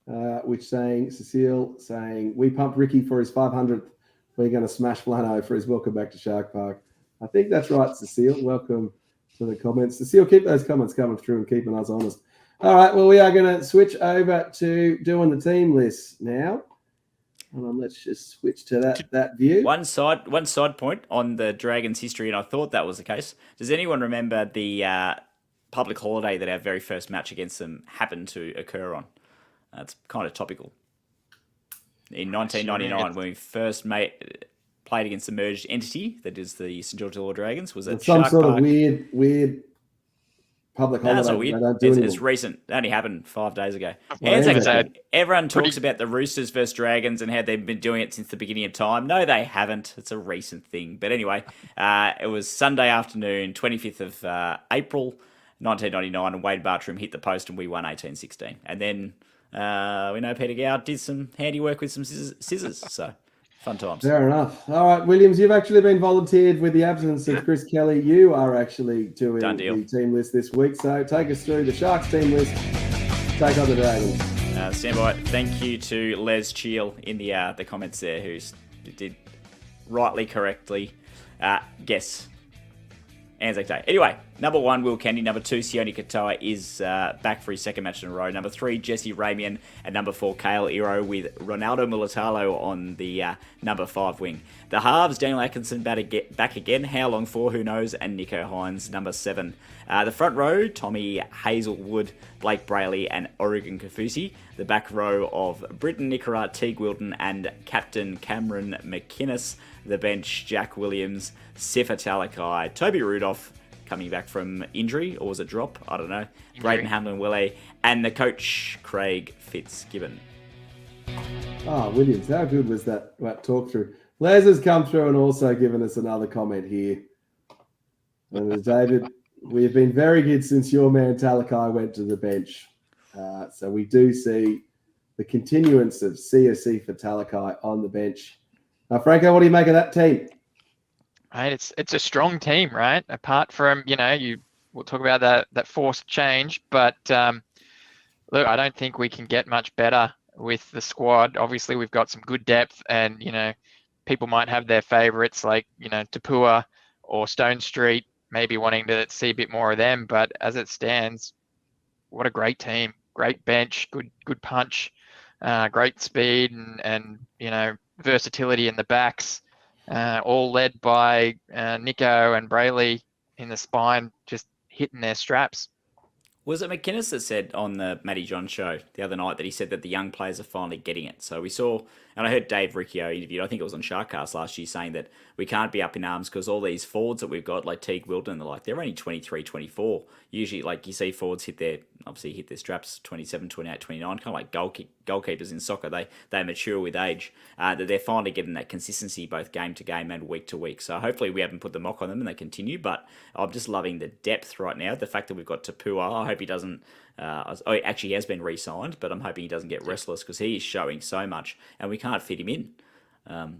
Cecile saying, we pumped Ricky for his 500th. We're going to smash Flano for his welcome back to Shark Park. I think that's right, Cecile. Welcome to the comments. Cecile, keep those comments coming through and keeping us honest. All right, well, we are going to switch over to doing the team list now. Let's just switch to that view. One side point on the Dragons' history, and I thought that was the case. Does anyone remember the public holiday that our very first match against them happened to occur on? It's kind of topical. In 1999, when we first played against the merged entity that is the St George Illawarra Dragons, was at some Shark sort Park. of weird public holiday. That's not weird. It's recent. It only happened 5 days ago. Everyone talks about the Roosters versus Dragons and how they've been doing it since the beginning of time. No, they haven't. It's a recent thing. But anyway, it was Sunday afternoon, 25th of April, 1999, and Wade Bartram hit the post and we won 18-16. And then we know Peter Gow did some handiwork with some scissors. So fun times. Fair enough. All right, Williams, you've actually been volunteered with the absence of Chris Kelly. You are actually doing the team list this week. So take us through the Sharks team list. Take on the Dragons. Stand by. Thank you to Les Cheel in the comments there, who did rightly, correctly guess Anzac Day. Anyway, number 1, Will Kennedy. Number 2, Sione Katoa is back for his second match in a row. Number 3, Jesse Ramian. And number 4, Kale Iro with Ronaldo Mulatalo on the number 5 wing. The halves, Daniel Atkinson back again. How long for? Who knows? And Nico Hines, number 7. The front row, Tommy Hazelwood, Blake Brayley, and Oregon Kafusi. The back row of Britton Nicorat, Teague Wilton, and Captain Cameron McInnes. The bench, Jack Williams, Sifa Talakai, Toby Rudolph, coming back from injury, or was it drop? I don't know. Braden Hamlin-Willey, and the coach, Craig Fitzgibbon. Williams, how good was that talk through? Les has come through and also given us another comment here. And David, we have been very good since your man Talakai went to the bench. So we do see the continuance of CSC for Talakai on the bench. Franco, what do you make of that team? Right, it's a strong team, right? Apart from, we'll talk about that forced change, but look, I don't think we can get much better with the squad. Obviously, we've got some good depth, and people might have their favourites like Tapua or Stone Street, maybe wanting to see a bit more of them. But as it stands, what a great team! Great bench, good punch, great speed, and versatility in the backs. All led by Nico and Brayley in the spine, just hitting their straps. Was it McInnes that said on the Matty John show the other night that he said that the young players are finally getting it? So we saw, and I heard Dave Riccio interviewed, I think it was on Sharkcast last year, saying that we can't be up in arms because all these forwards that we've got, like Teague Wilton, they're only 23, 24. Usually, like you see forwards hit their straps 27, 28, 29, kind of like goalkeepers in soccer. They mature with age. That they're finally getting that consistency both game to game and week to week. So hopefully we haven't put the mock on them and they continue. But I'm just loving the depth right now. The fact that we've got Tapua, I hope he doesn't. He has been re-signed, but I'm hoping he doesn't get restless because he is showing so much and we can't fit him in.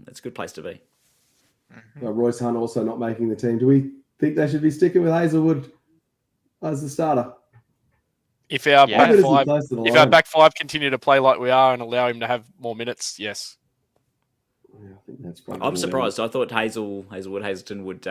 It's a good place to be. Royce Hunt also not making the team. Do we think they should be sticking with Hazelwood as the starter? If our back five continue to play like we are and allow him to have more minutes, yes. Yeah, I think that's probably. I'm surprised. I thought Hazelton would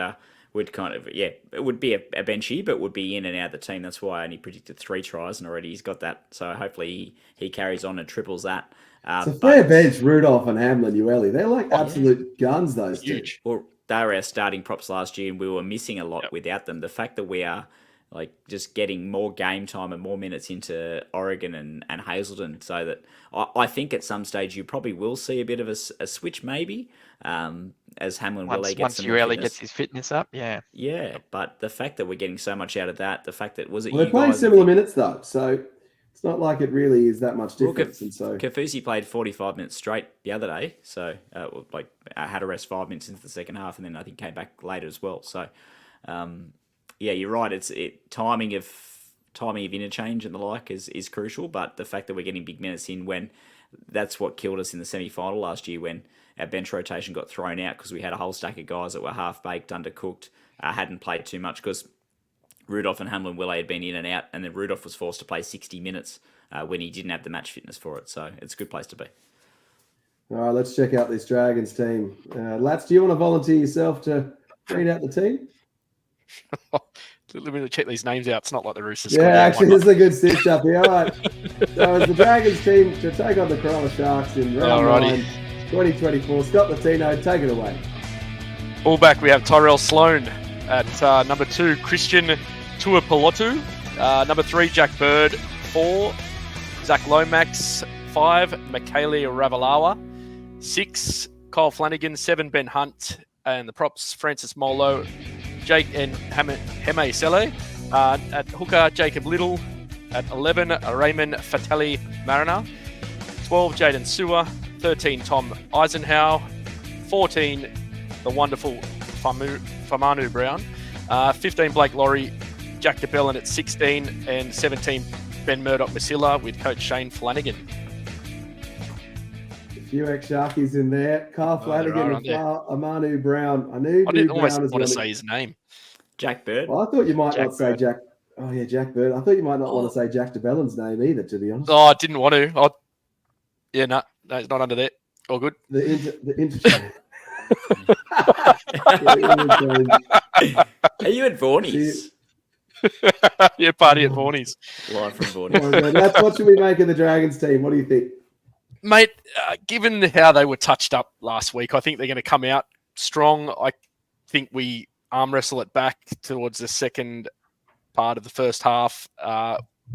kind of, it would be a benchy, but would be in and out of the team. That's why I only predicted 3 tries, and already he's got that. So hopefully he carries on and triples that. It's a fair bench, Rudolph and Hamlin, Ueli. They're like absolute guns, those huge. Two. Well, they were our starting props last year, and we were missing a lot without them. The fact that we are just getting more game time and more minutes into Oregon and Hazelton, so that I think at some stage you probably will see a bit of a switch, maybe, as Hamlin-Willey gets some Ueli gets his fitness up, yeah. But the fact that we're getting so much out of that, the fact that they're playing similar minutes though, so it's not like it really is that much difference. And so Kafusi played 45 minutes straight the other day, so I had to rest 5 minutes into the second half, and then I think came back later as well. So. Yeah, you're right. It's timing of interchange and the like is crucial, but the fact that we're getting big minutes in when that's what killed us in the semi-final last year when our bench rotation got thrown out because we had a whole stack of guys that were half-baked, undercooked, hadn't played too much because Rudolph and Hamlin-Willey had been in and out, and then Rudolph was forced to play 60 minutes when he didn't have the match fitness for it. So it's a good place to be. All right, let's check out this Dragons team. Lats, do you want to volunteer yourself to read out the team? Let me check these names out. It's not like the Roosters. Yeah, actually, this is a good stitch up here. All right. So it's the Dragons team to take on the Corolla Sharks in round 9, 2024. Scott Latino, take it away. Fullback, we have Tyrell Sloan. At number 2, Christian Tuipulotu. Number 3, Jack Bird. 4, Zach Lomax. 5, Michaeli Ravalawa. 6, Kyle Flanagan. 7, Ben Hunt. And the props, Francis Molo, Jake and Heme Sele. At hooker, Jacob Little. At 11, Raymond Fatali Mariner. 12, Jaden Sewer. 13, Tom Eisenhower. 14, the wonderful Famanu Brown. 15, Blake Laurie. Jack DeBellin at 16. And 17, Ben Murdoch-Masilla with coach Shane Flanagan. Few ex-Sharkies in there. Kyle Flanagan and Amanu Brown. I didn't almost want to say his name. Jack Bird. Well, I thought you might not say Jack. Oh, yeah, Jack Bird. I thought you might not want to say Jack DeBellin's name either, to be honest. Oh, I didn't want to. No, it's not under there. All good. The interchange. Are you at Vorney's? Yeah, party at Vorney's. Live from Vorney's. That's what should we make of the Dragons team? What do you think? Mate, given how they were touched up last week, I think they're going to come out strong. I think we arm wrestle it back towards the second part of the first half.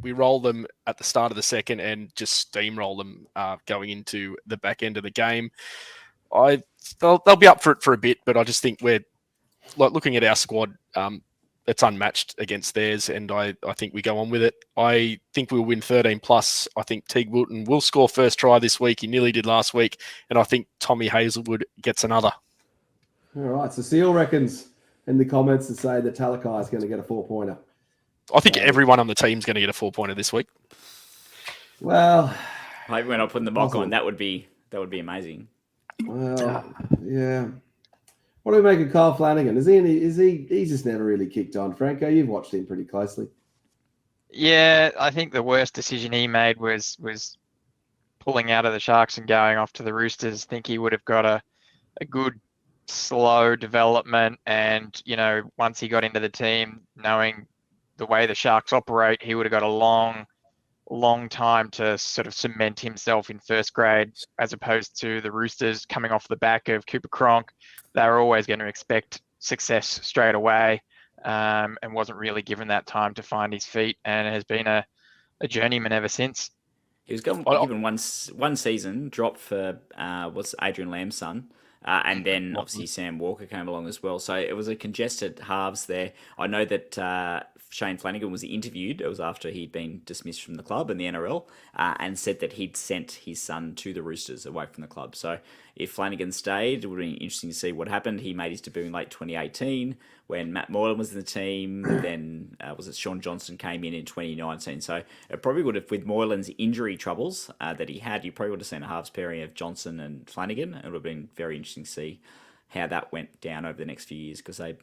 We roll them at the start of the second and just steamroll them going into the back end of the game. They'll be up for it for a bit, but I just think we're looking at our squad. it's unmatched against theirs, and I think we go on with it. I think we'll win 13 plus. I think Teague Wilton will score first try this week. He nearly did last week, and I think Tommy Hazelwood gets another. All right, so Seal reckons in the comments to say that Talakai is going to get a 4-pointer. I think everyone on the team's going to get a 4-pointer this week. Well, maybe we're not putting the mock on. That would be amazing. Well, yeah. What do we make of Kyle Flanagan? He's just never really kicked on. Franco, you've watched him pretty closely. Yeah, I think the worst decision he made was pulling out of the Sharks and going off to the Roosters. I think he would have got a good slow development, and once he got into the team, knowing the way the Sharks operate, he would have got a long time to sort of cement himself in first grade, as opposed to the Roosters coming off the back of Cooper Cronk. They were always going to expect success straight away, and wasn't really given that time to find his feet, and has been a journeyman ever since. He was given one season, dropped for what's Adrian Lamb's son, and then obviously Sam Walker came along as well. So it was a congested halves there. I know that Shane Flanagan was interviewed. It was after he'd been dismissed from the club and the NRL, and said that he'd sent his son to the Roosters away from the club. So if Flanagan stayed, it would be interesting to see what happened. He made his debut in late 2018 when Matt Moylan was in the team. Then was it Sean Johnson came in 2019. So it probably would have, with Moylan's injury troubles that he had, you probably would have seen a halves pairing of Johnson and Flanagan. It would have been very interesting to see how that went down over the next few years, because they,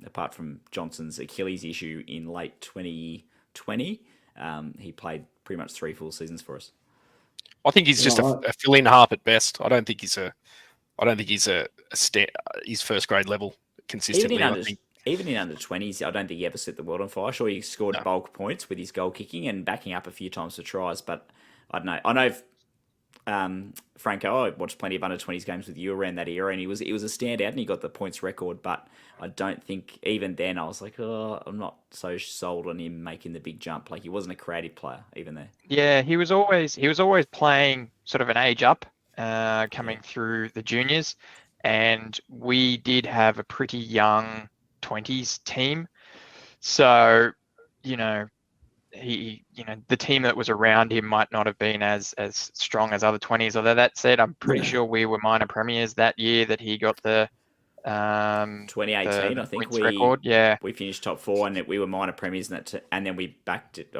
apart from Johnson's Achilles issue in late 2020, he played pretty much 3 full seasons for us. I think he's just a fill-in half at best. I don't think he's his first grade level consistently. Even in under 20s, I don't think he ever set the world on fire. Sure, he scored bulk points with his goal kicking and backing up a few times for tries, but I don't know. I know Franco, I watched plenty of under 20s games with you around that era, and it was a standout, and he got the points record. But I don't think even then I was like, I'm not so sold on him making the big jump. Like, he wasn't a creative player even there. Yeah, he was always playing sort of an age up, coming through the juniors, and we did have a pretty young 20s team. So, the team that was around him might not have been as strong as other 20s. Although that said, I'm pretty sure we were minor premiers that year that he got the 2018. I think we finished top 4, and we were minor premiers, and then we backed it.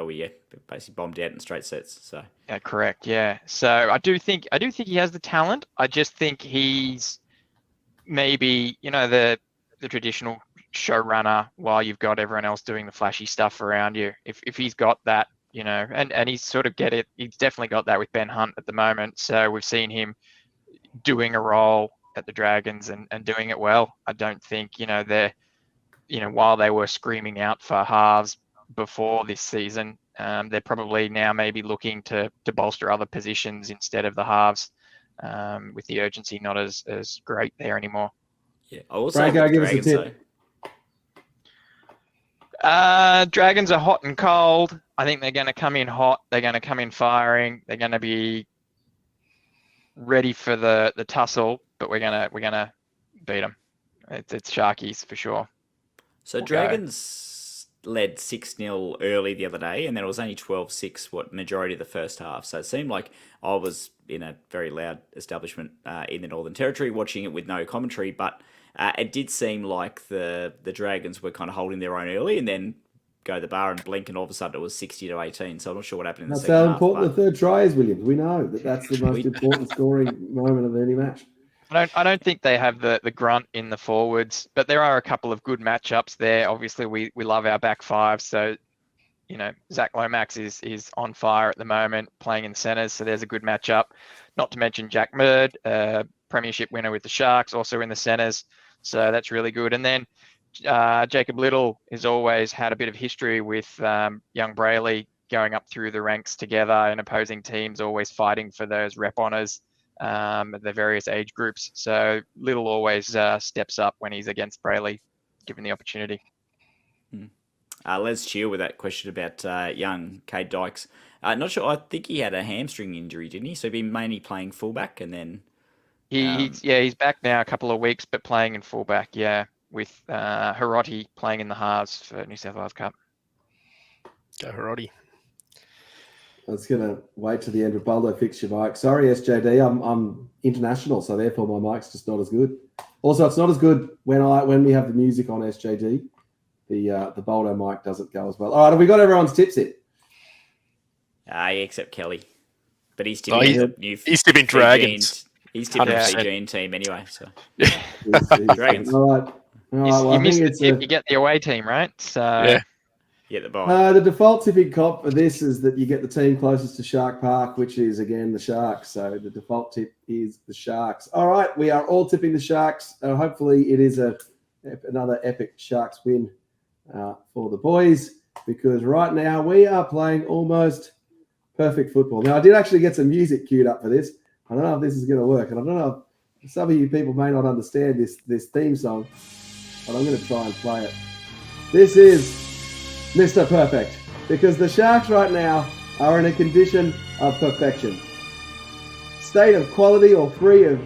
Basically bombed out in straight sets. So yeah, correct. Yeah. So I do think he has the talent. I just think he's maybe the traditional showrunner while you've got everyone else doing the flashy stuff around you. If he's got that, and he's sort of he's definitely got that with Ben Hunt at the moment. So we've seen him doing a role at the Dragons and doing it well. I don't think, they're, while they were screaming out for halves before this season, they're probably now maybe looking to bolster other positions instead of the halves, with the urgency not as great there anymore. Yeah, I will say Franco, give us a tip. Dragons are hot and cold. I think they're going to come in hot. They're going to come in firing. They're going to be ready for the tussle, but we're gonna beat them. It's Sharkies for sure. So Dragons led 6-0 early the other day, and then it was only 12-6 majority of the first half. So it seemed like I was in a very loud establishment in the Northern Territory watching it with no commentary, but it did seem like the Dragons were kind of holding their own early, and then go to the bar and blink, and all of a sudden it was 60-18. So I'm not sure what happened in the second half. That's how important the third try is, Williams. We know that's the most important scoring moment of any match. I don't think they have the grunt in the forwards, but there are a couple of good matchups there. Obviously, we love our back five, so Zach Lomax is on fire at the moment, playing in the centres, so there's a good matchup. Not to mention Jack Murd, premiership winner with the Sharks, also in the centres, so that's really good. And then Jacob Little has always had a bit of history with young Brayley going up through the ranks together in opposing teams, always fighting for those rep honours at the various age groups. So Little always steps up when he's against Brayley, given the opportunity. Les Cheer with that question about young Cade Dykes. Not sure. I think he had a hamstring injury, didn't he? So he'd been mainly playing fullback, and then he's back now a couple of weeks, but playing in fullback. Yeah. with Hiroti playing in the halves for New South Wales Cup. Go Hiroti. I was going to wait to the end. Ribaldo, fix your mic. Sorry, SJD. I'm international, so therefore my mic's just not as good. Also, it's not as good when we have the music on SJD. The Baldo mic doesn't go as well. All right, have we got everyone's tips in? Except Kelly. But he's tipping he's tipping Dragons. He's tipping the Fijian team anyway. So Dragons. All right. Well, you missed the tip, you get the away team, right? So yeah. Get the ball. The default tipping comp for this is that you get the team closest to Shark Park, which is, again, the Sharks. So the default tip is the Sharks. All right, we are all tipping the Sharks. Hopefully it is another epic Sharks win for the boys, because right now we are playing almost perfect football. Now, I did actually get some music queued up for this. I don't know if this is going to work, and I don't know if some of you people may not understand this theme song, but I'm going to try and play it. This is Mr. Perfect, because the Sharks right now are in a condition of perfection. State of quality or free of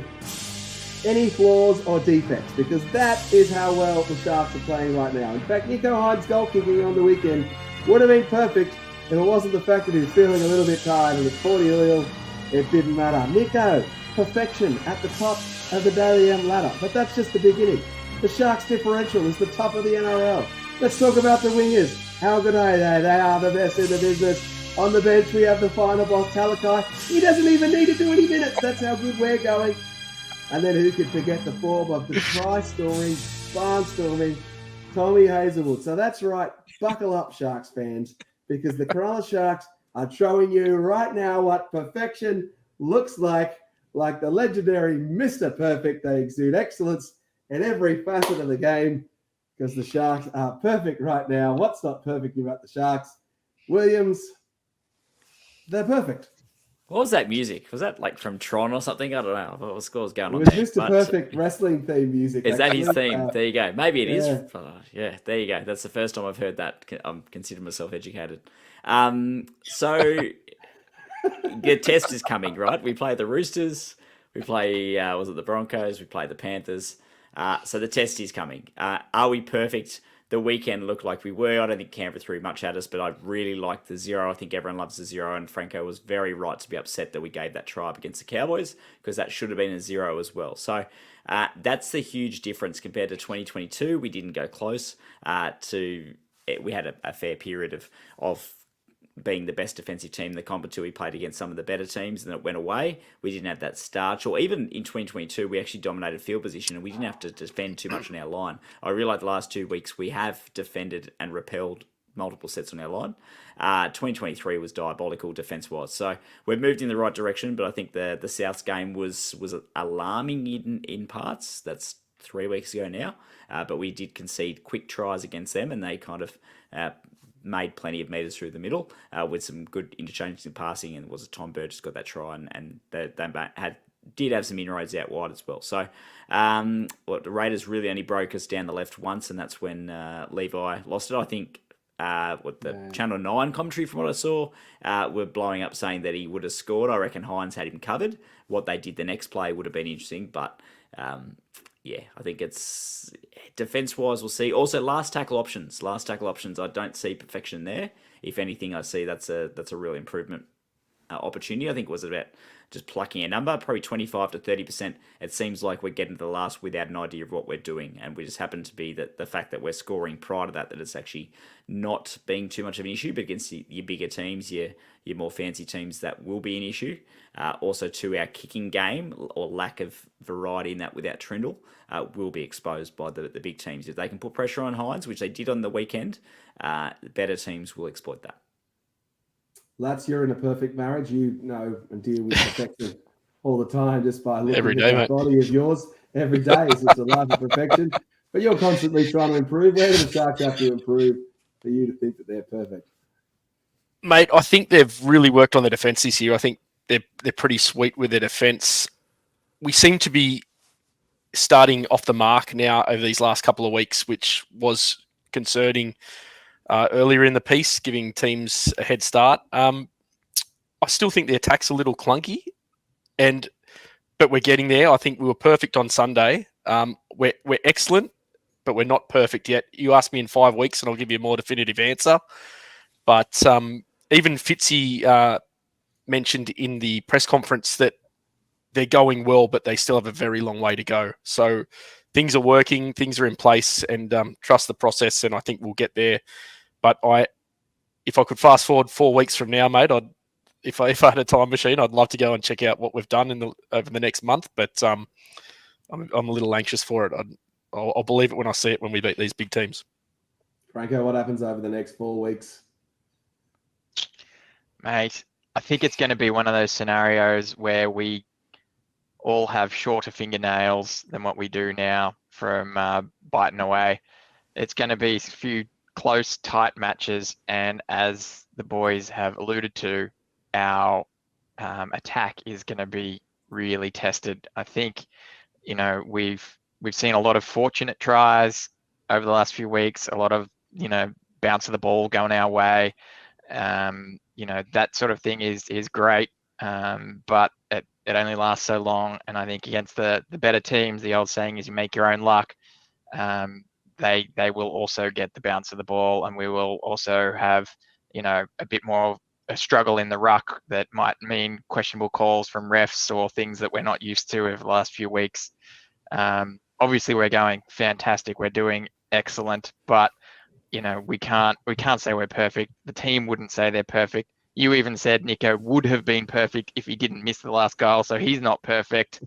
any flaws or defects, because that is how well the Sharks are playing right now. In fact, Nico Hyde's goal kicking on the weekend would have been perfect if it wasn't the fact that he was feeling a little bit tired and it's 40-0. It didn't matter. Nico, perfection at the top of the Daily M ladder. But that's just the beginning. The Sharks differential is the top of the NRL. Let's talk about the wingers. How good are they? They are the best in the business. On the bench, we have the final boss, Talakai. He doesn't even need to do any minutes. That's how good we're going. And then who could forget the form of the try-storing, barnstorming Tommy Hazelwood. So that's right. Buckle up, Sharks fans, because the Cronulla Sharks are showing you right now what perfection looks like the legendary Mr. Perfect. They exude excellence in every facet of the game, because the Sharks are perfect right now. What's not perfect about the Sharks? Williams, they're perfect. What was that music? Was that like from Tron or something? I don't know. What was going on there? It was Mr. Perfect wrestling theme music. Is that his theme? There you go. Maybe it is. Yeah, there you go. That's the first time I've heard that. I'm considering myself educated. So the test is coming, right? We play the Roosters. We play, was it the Broncos? We play the Panthers. So the test is coming. Are we perfect? The weekend looked like we were. I don't think Canberra threw much at us, but I really liked the 0. I think everyone loves the 0, and Franco was very right to be upset that we gave that try up against the Cowboys, because that should have been a 0 as well. So that's the huge difference compared to 2022. We didn't go close we had a fair period of being the best defensive team in the comp until we played against some of the better teams, and it went away. We didn't have that starch, or even in 2022, we actually dominated field position and we didn't have to defend too much on our line. I realised the last 2 weeks we have defended and repelled multiple sets on our line. 2023 was diabolical defence-wise. So we've moved in the right direction, but I think the Souths game was alarming in parts. That's 3 weeks ago now. But we did concede quick tries against them, and they kind of made plenty of metres through the middle with some good interchanges in passing, and was Tom Burgess got that try, and they did have some inroads out wide as well. So the Raiders really only broke us down the left once, and that's when Levi lost it. I think Channel 9 commentary, from what I saw, were blowing up saying that he would have scored. I reckon Hines had him covered. What they did the next play would have been interesting, but I think it's defense-wise, we'll see. Also, last tackle options. I don't see perfection there. If anything, I see that's a real improvement opportunity. I think it was about just plucking a number, probably 25 to 30%. It seems like we're getting to the last without an idea of what we're doing, and we just happen to be that the fact that we're scoring prior to that it's actually not being too much of an issue. But against your bigger teams, your more fancy teams, that will be an issue. Also, to our kicking game, or lack of variety in that without Trindle, will be exposed by the big teams. If they can put pressure on Hines, which they did on the weekend, better teams will exploit that. Lats, you're in a perfect marriage. You know and deal with perfection all the time just by looking every at day, that body of yours. Every day is just a life of perfection. But you're constantly trying to improve. Where do the Sharks have to improve for you to think that they're perfect? Mate, I think they've really worked on their defence this year. I think they're pretty sweet with their defence. We seem to be starting off the mark now over these last couple of weeks, which was concerning earlier in the piece, giving teams a head start. I still think the attack's a little clunky, but we're getting there. I think we were perfect on Sunday. We're excellent but we're not perfect yet. You ask me in 5 weeks, and I'll give you a more definitive answer. But even Fitzy mentioned in the press conference that they're going well, but they still have a very long way to go. So things are working, things are in place, and trust the process, and I think we'll get there. But if I could fast forward 4 weeks from now, mate, if I had a time machine, I'd love to go and check out what we've done over the next month. But I'm a little anxious for it. I'll believe it when I see it when we beat these big teams. Franco, what happens over the next 4 weeks? Mate, I think it's going to be one of those scenarios where we all have shorter fingernails than what we do now from biting away. It's going to be a few close, tight matches, and as the boys have alluded to, our attack is going to be really tested. I think, we've seen a lot of fortunate tries over the last few weeks, a lot of, bounce of the ball going our way. That sort of thing is great, but it only lasts so long. And I think against the better teams, the old saying is you make your own luck. They will also get the bounce of the ball, and we will also have, a bit more of a struggle in the ruck that might mean questionable calls from refs or things that we're not used to over the last few weeks. Obviously, we're going fantastic. We're doing excellent, but we can't say we're perfect. The team wouldn't say they're perfect. You even said Nico would have been perfect if he didn't miss the last goal, so he's not perfect.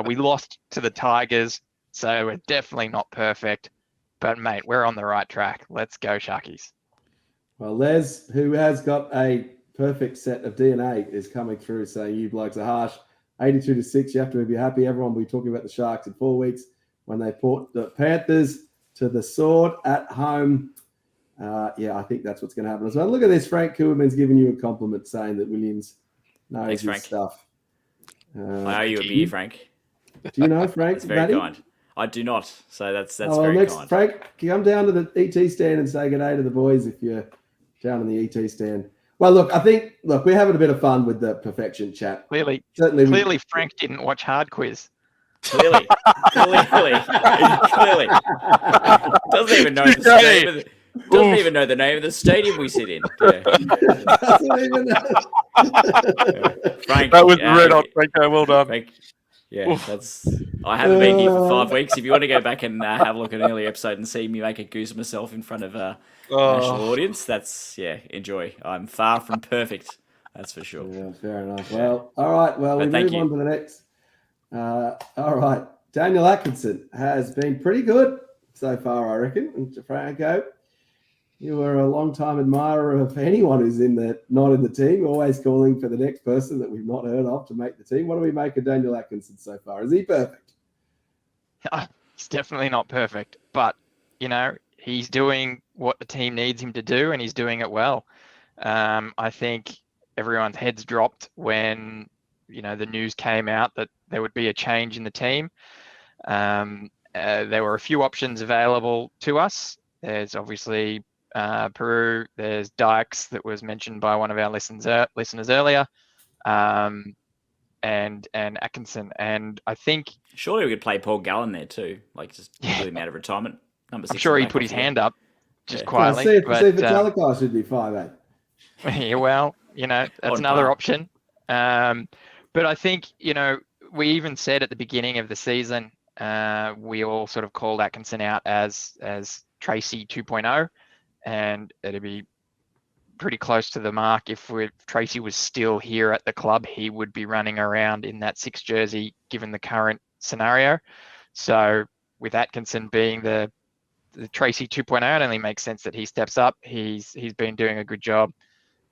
We lost to the Tigers, so we're definitely not perfect. But mate, we're on the right track. Let's go, Sharkies. Well, Les, who has got a perfect set of DNA, is coming through saying you blokes are harsh. 82-6, you have to be happy. Everyone will be talking about the Sharks in 4 weeks when they put the Panthers to the sword at home. I think that's what's going to happen as well. Look at this. Frank Kuhlman's giving you a compliment saying that Williams knows his Frank. stuff. I owe you a beer, Frank. Do you know Frank? That's very kind. I do not, so that's very next, kind. Frank, come down to the ET stand and say good day to the boys if you're down in the ET stand. Well, look, we're having a bit of fun with the perfection chat. Clearly, Frank didn't watch Hard Quiz. Clearly. Doesn't even know the name of the, doesn't even know the name of the stadium we sit in. Yeah. Doesn't even know. Frank, that was red hot, Franco. Well done. Frank, I haven't been here for 5 weeks. If you want to go back and have a look at an early episode and see me make a goose of myself in front of a national audience, enjoy. I'm far from perfect, that's for sure. Yeah, fair enough. Well, all right. Well, we move on to the next. All right. Daniel Atkinson has been pretty good so far, I reckon. And Franco, you were a long-time admirer of anyone who's not in the team, You're always calling for the next person that we've not heard of to make the team. What do we make of Daniel Atkinson so far? Is he perfect? He's definitely not perfect, but, he's doing what the team needs him to do, and he's doing it well. I think everyone's heads dropped when, the news came out that there would be a change in the team. There were a few options available to us. There's obviously Peru, there's Dykes that was mentioned by one of our listeners earlier, and Atkinson. And I think surely we could play Paul Gallen there too, just put him out of retirement. Number 6. I'm sure he put his hand up just quietly. See if Vitalikai should be 5'8". Yeah, well, that's another option. But I think, we even said at the beginning of the season, we all sort of called Atkinson out as Tracy 2.0, and it'd be pretty close to the mark. If Tracy was still here at the club, he would be running around in that 6 jersey, given the current scenario. So with Atkinson being the Tracy 2.0, it only makes sense that he steps up. He's been doing a good job.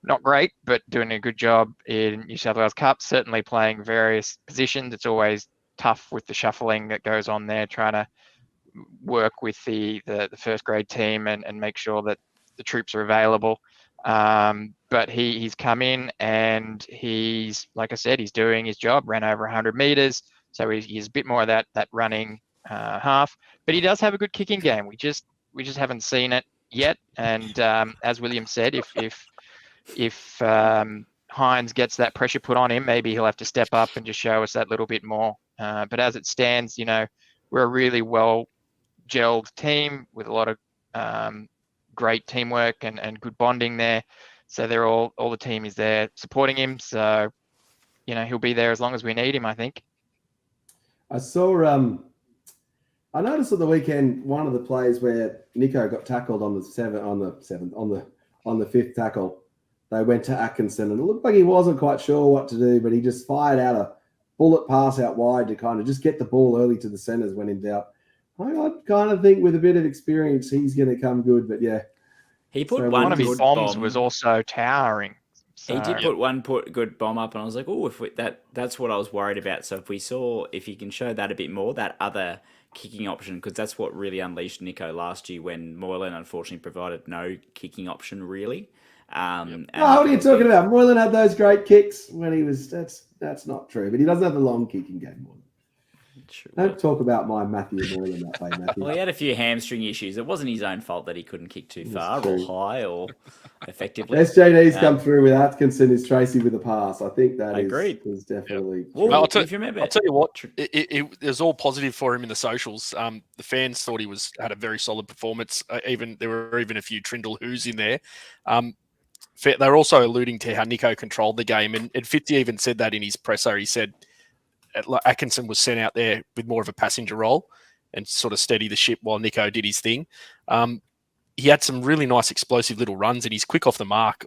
Not great, but doing a good job in New South Wales Cup, certainly playing various positions. It's always tough with the shuffling that goes on there, trying to work with the first grade team and make sure that the troops are available. But he's come in and he's, like I said, he's doing his job, ran over 100 meters. So he's a bit more of that running half, but he does have a good kicking game. We just haven't seen it yet. And as William said, if Hines gets that pressure put on him, maybe he'll have to step up and just show us that little bit more. But as it stands, we're a really well gelled team with a lot of great teamwork and good bonding there. So they're all the team is there supporting him. So, he'll be there as long as we need him, I think. I saw, I noticed at the weekend, one of the plays where Nico got tackled on the fifth tackle, they went to Atkinson, and it looked like he wasn't quite sure what to do, but he just fired out a bullet pass out wide to kind of just get the ball early to the centres when in doubt. I kind of think with a bit of experience, he's going to come good, but yeah. He put one of his bombs was also towering. So. He did put one good bomb up, and I was like, oh, that's what I was worried about. So if he can show that a bit more, that other kicking option, because that's what really unleashed Nico last year when Moylan unfortunately provided no kicking option really. What are you talking about? Moylan had those great kicks when he was. That's not true, but he doesn't have the long kicking game. Don't talk about my Matthew Moylan that way, Matthew. Well, he had a few hamstring issues. It wasn't his own fault that he couldn't kick too far or high or effectively. SJD's come through with Atkinson is Tracy with a pass. I think that is definitely. Well, I'll tell you what, it was all positive for him in the socials. The fans thought he had a very solid performance. There were even a few Trindle who's in there. They're also alluding to how Nico controlled the game, and Fitzy even said that in his presser. He said Atkinson was sent out there with more of a passenger role and sort of steady the ship while Nico did his thing. He had some really nice explosive little runs, and he's quick off the mark.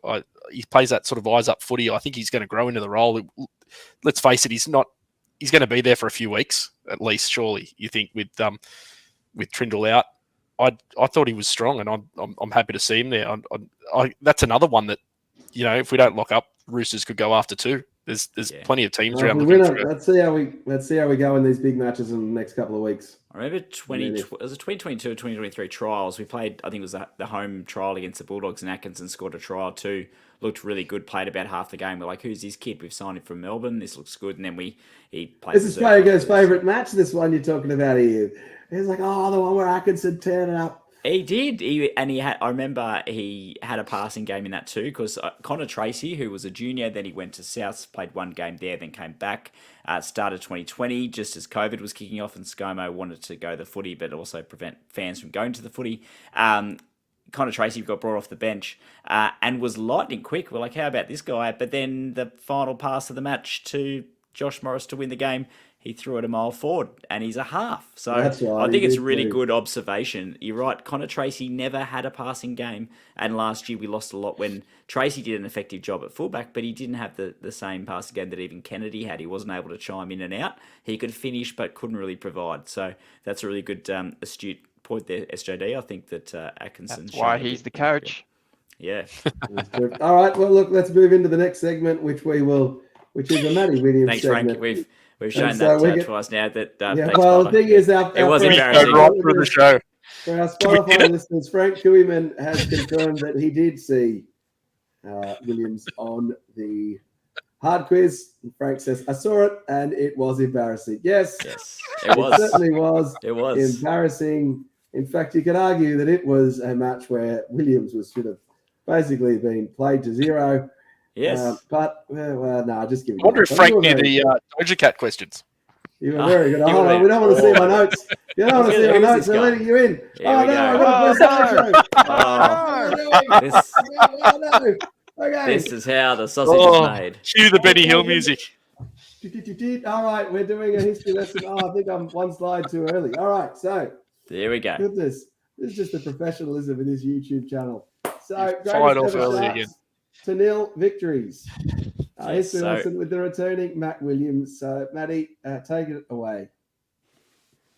He plays that sort of eyes up footy. I think he's going to grow into the role. Let's face it, he's going to be there for a few weeks at least, surely, you think, with Trindle out. I thought he was strong, and I'm happy to see him there. That's another one that, if we don't lock up, Roosters could go after too. There's plenty of teams around. Let's see how we go in these big matches in the next couple of weeks. I remember 2022 or 2023 trials. We played, I think it was the home trial against the Bulldogs, and Atkinson scored a try too. Looked really good. Played about half the game. We're like, who's this kid? We've signed him from Melbourne. This looks good. And then he played. This is Playo's favourite match. This one you're talking about here. He's like, the one where Atkinson turned it up. He did. I remember he had a passing game in that too, because Connor Tracy, who was a junior, then he went to Souths, played one game there, then came back. Started 2020, just as COVID was kicking off, and ScoMo wanted to go the footy, but also prevent fans from going to the footy. Connor Tracy got brought off the bench and was lightning quick. We're like, how about this guy? But then the final pass of the match to Josh Morris to win the game, he threw it a mile forward, and he's a half. So right, I think it's a really good observation. You're right. Connor Tracy never had a passing game, and last year we lost a lot when Tracy did an effective job at fullback, but he didn't have the same passing game that even Kennedy had. He wasn't able to chime in and out. He could finish, but couldn't really provide. So that's a really good, astute point there, SJD. I think that Atkinson. That's why he's the coach. Yeah. All right. Well, look, let's move into the next segment, which is a Matty Williams Thanks, segment. Frank. We've shown that to us now. That the thing is, it was embarrassing. Right through the show. For our Spotify listeners, Frank Cooeyman has confirmed that he did see Williams on the hard quiz. And Frank says, I saw it and it was embarrassing. Yes, it was. It certainly was. It was embarrassing. In fact, you could argue that it was a match where Williams should have basically been played to zero. Yes. Just give me. I wonder if Frank knew the Doja Cat questions. You were very good. Hold on, we don't want to see my notes. You don't want to see my notes. I'm letting you in. I've got to Okay. This is how the sausage is made. Cue the Benny Hill music. All right, we're doing a history lesson. I think I'm one slide too early. All right, so there we go. Goodness, this is just the professionalism of this YouTube channel. So fired off early again. To nil victories. History lesson with the returning Matt Williams. So, Matty, take it away.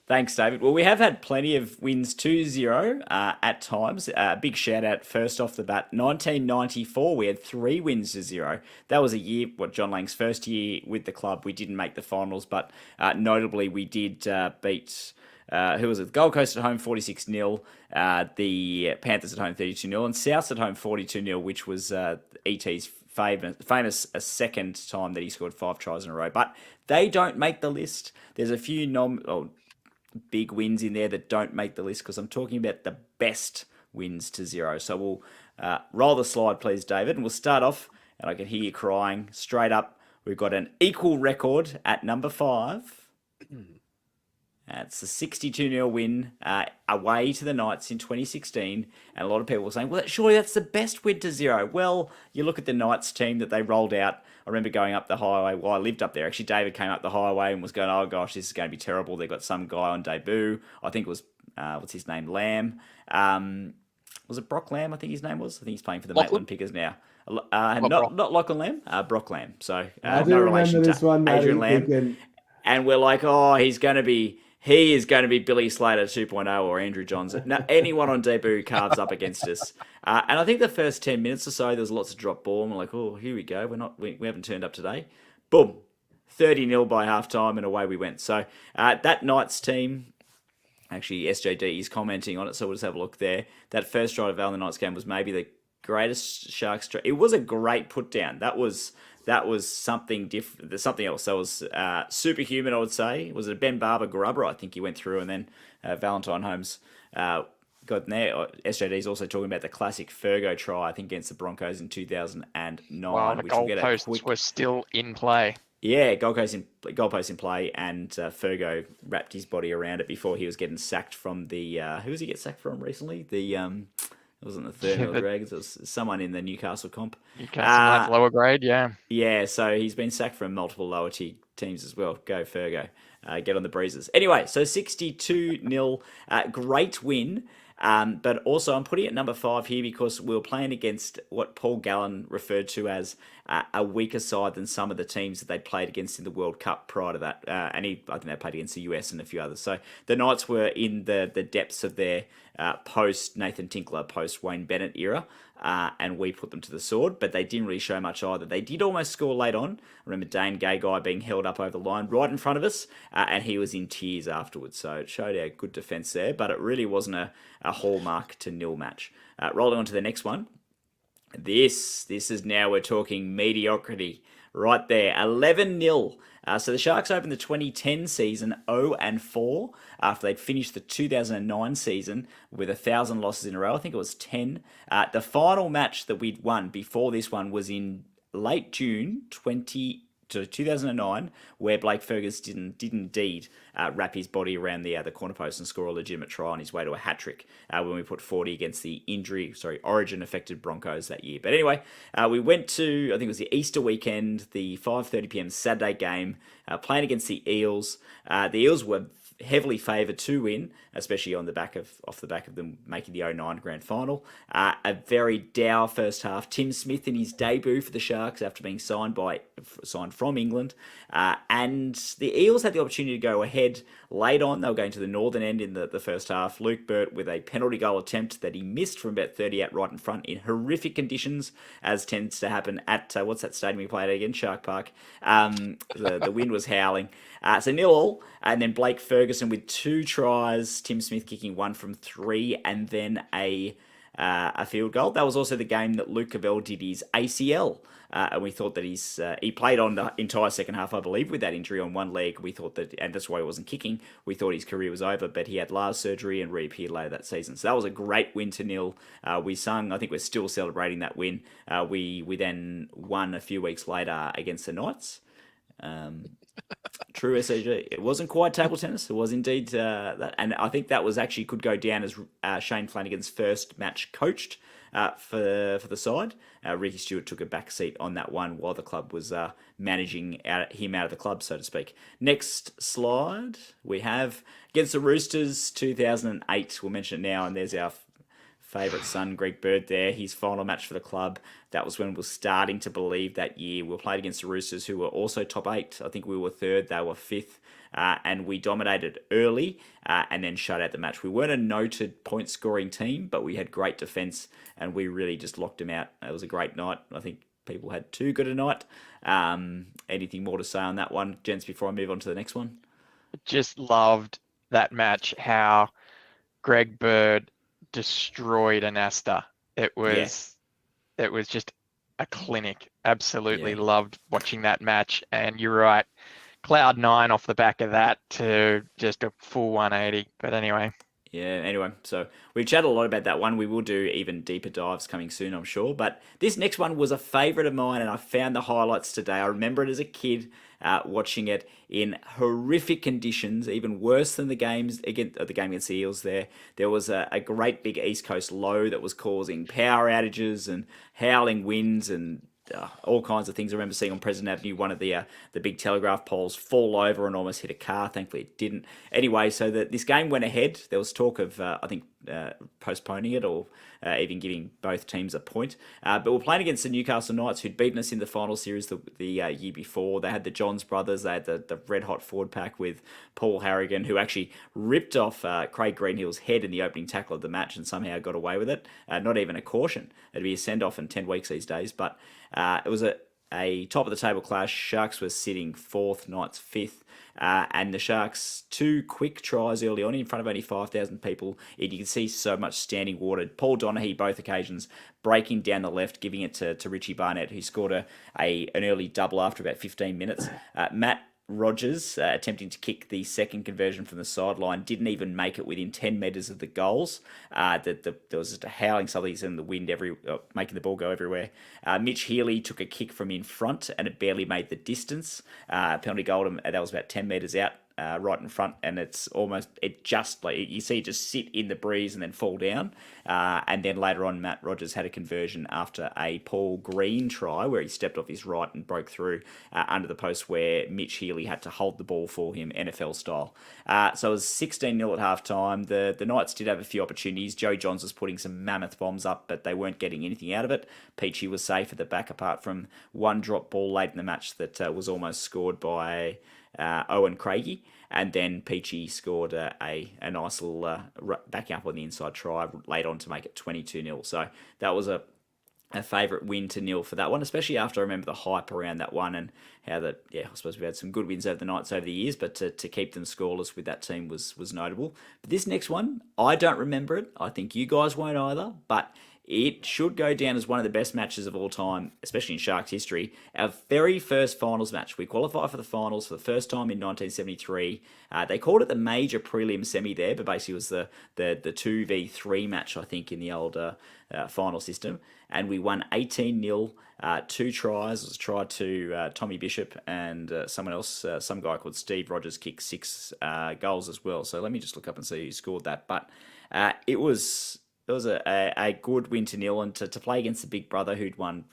Thanks, David. Well, we have had plenty of wins 2-0 at times. Big shout out first off the bat. 1994, we had 3 wins to 0. That was a year, John Lang's first year with the club. We didn't make the finals, but notably we did beat... who was it? Gold Coast at home 46-0, the Panthers at home 32-0, and Souths at home 42-0, which was ET's famous a second time that he scored 5 tries in a row. But they don't make the list. There's a few big wins in there that don't make the list because I'm talking about the best wins to 0. So we'll roll the slide, please, David, and we'll start off, and I can hear you crying, straight up. We've got an equal record at number 5. It's a 62-0 win away to the Knights in 2016. And a lot of people were saying, well, surely that's the best win to 0. Well, you look at the Knights team that they rolled out. I remember going up the highway. Well, I lived up there. Actually, David came up the highway and was going, oh, gosh, this is going to be terrible. They've got some guy on debut. I think it was, what's his name, Lamb. Was it Brock Lamb, I think his name was? I think he's playing for the Maitland Pickers now. Not Lachlan Lamb, Brock Lamb. So no relation to Adrian Lamb. And we're like, oh, he is going to be Billy Slater 2.0 or Andrew Johns. Now, anyone on debut carves up against us. And I think the first 10 minutes or so, there was lots of drop ball. And we're like, oh, here we go. We haven't turned up today. Boom. 30-0 by halftime, and away we went. So that Knights team, actually, SJD is commenting on it, so we'll just have a look there. That first drive of the Knights game was maybe the greatest Sharks. It was a great put down. That was something different. There's something else. That was superhuman, I would say. Was it Ben Barber grubber? I think he went through, and then Valentine Holmes got in there. SJD is also talking about the classic Fergo try, I think, against the Broncos in 2009. Well, the goalposts were still in play. Yeah, goalpost in play, and Fergo wrapped his body around it before he was getting sacked from the. Who was he get sacked from recently? It wasn't the third Illawarra Dragons. It was someone in the Newcastle comp. Newcastle lower grade, yeah. Yeah, so he's been sacked from multiple lower tier teams as well. Go Fergo. Get on the breezes. Anyway, so 62-0. Great win. But also, I'm putting it at number 5 here because we were playing against what Paul Gallen referred to as a weaker side than some of the teams that they'd played against in the World Cup prior to that. I think they played against the US and a few others. So the Knights were in the depths of their post-Nathan Tinkler, post-Wayne Bennett era, and we put them to the sword, but they didn't really show much either. They did almost score late on. I remember Dane Gagai being held up over the line right in front of us, and he was in tears afterwards. So it showed our good defence there, but it really wasn't a hallmark to nil match. Rolling on to the next one. This is now we're talking mediocrity right there. 11-0. So the Sharks opened the 2010 season 0-4 after they'd finished the 2009 season with 1,000 losses in a row. I think it was 10. The final match that we'd won before this one was in late June 2009, where Blake Ferguson did indeed wrap his body around the corner post and score a legitimate try on his way to a hat-trick when we put 40 against the origin-affected Broncos that year. But anyway, we went to, I think it was the Easter weekend, the 5:30 p.m. Saturday game, playing against the Eels. The Eels were heavily favoured to win, especially off the back of them making the 2009 grand final. A very dour first half. Tim Smith in his debut for the Sharks after being signed from England, and the Eels had the opportunity to go ahead late on. They were going to the northern end in the first half. Luke Burt with a penalty goal attempt that he missed from about 30 out right in front in horrific conditions, as tends to happen at what's that stadium we played at again? Shark Park. The wind was howling. So 0-0, and then Blake Ferguson with 2 tries, Tim Smith kicking 1 from 3, and then a field goal. That was also the game that Luke Cavell did his ACL, and we thought that he played on the entire second half, I believe, with that injury on one leg. We thought that, and that's why he wasn't kicking, we thought his career was over, but he had Lars surgery and reappeared later that season. So that was a great win to 0. We sung, I think we're still celebrating that win. We then won a few weeks later against the Knights. True SAG. It wasn't quite table tennis. It was indeed that, and I think that was actually could go down as Shane Flanagan's first match coached for the side. Ricky Stewart took a back seat on that one while the club was managing him out of the club, so to speak. Next slide, we have against the Roosters 2008. We'll mention it now, and there's our favourite son, Greg Bird there, his final match for the club. That was when we were starting to believe that year. We played against the Roosters, who were also top 8. I think we were 3rd, they were 5th. And we dominated early and then shut out the match. We weren't a noted point-scoring team, but we had great defence, and we really just locked them out. It was a great night. I think people had too good a night. Anything more to say on that one, gents, before I move on to the next one? Just loved that match, how Greg Bird destroyed Anasta. It was just a clinic. Absolutely loved watching that match. And you're right, cloud 9 off the back of that to just a full 180. But anyway. Yeah, anyway, so we've chatted a lot about that one. We will do even deeper dives coming soon, I'm sure. But this next one was a favourite of mine, and I found the highlights today. I remember it as a kid watching it in horrific conditions, even worse than the game against the Eels there. There was a great big East Coast low that was causing power outages and howling winds and all kinds of things. I remember seeing on President Avenue one of the big telegraph poles fall over and almost hit a car. Thankfully, it didn't. Anyway, so this game went ahead. There was talk of, I think, postponing it or even giving both teams a point. But we're playing against the Newcastle Knights, who'd beaten us in the final series the year before. They had the Johns brothers. They had the red-hot forward pack with Paul Harrigan, who actually ripped off Craig Greenhill's head in the opening tackle of the match and somehow got away with it. Not even a caution. It'd be a send-off in 10 weeks these days. But it was a top-of-the-table clash. Sharks were sitting 4th, Knights 5th. And the Sharks, 2 quick tries early on in front of only 5,000 people. And you can see so much standing water. Paul Donaghy, both occasions, breaking down the left, giving it to Richie Barnett, who scored an early double after about 15 minutes. Matt Rogers, attempting to kick the second conversion from the sideline, didn't even make it within 10 metres of the goals. There was just a howling southerlies in the wind, making the ball go everywhere. Mitch Healy took a kick from in front, and it barely made the distance. Penalty goal, that was about 10 metres out. Right in front, and you see it just sit in the breeze and then fall down. And then later on, Matt Rogers had a conversion after a Paul Green try where he stepped off his right and broke through under the post, where Mitch Healy had to hold the ball for him, NFL style. So it was 16-0 at half time. The Knights did have a few opportunities. Joe Johns was putting some mammoth bombs up, but they weren't getting anything out of it. Peachy was safe at the back, apart from one drop ball late in the match that was almost scored by Owen Craigie, and then Peachy scored a nice little backing up on the inside try late on to make it 22-0. So that was a favourite win to nil for that one, especially after I remember the hype around that one and how I suppose we've had some good wins over the Knights over the years, but to keep them scoreless with that team was notable. But this next one, I don't remember it. I think you guys won't either, but it should go down as one of the best matches of all time, especially in Sharks history. Our very first finals match. We qualified for the finals for the first time in 1973. They called it the major prelim semi there, but basically it was the 2v3 match, I think, in the old final system. And we won 18-0, 2 tries. It was a try to Tommy Bishop and someone else, some guy called Steve Rogers kicked 6 goals as well. So let me just look up and see who scored that. But it was a good win to nil, and to play against the big brother who'd won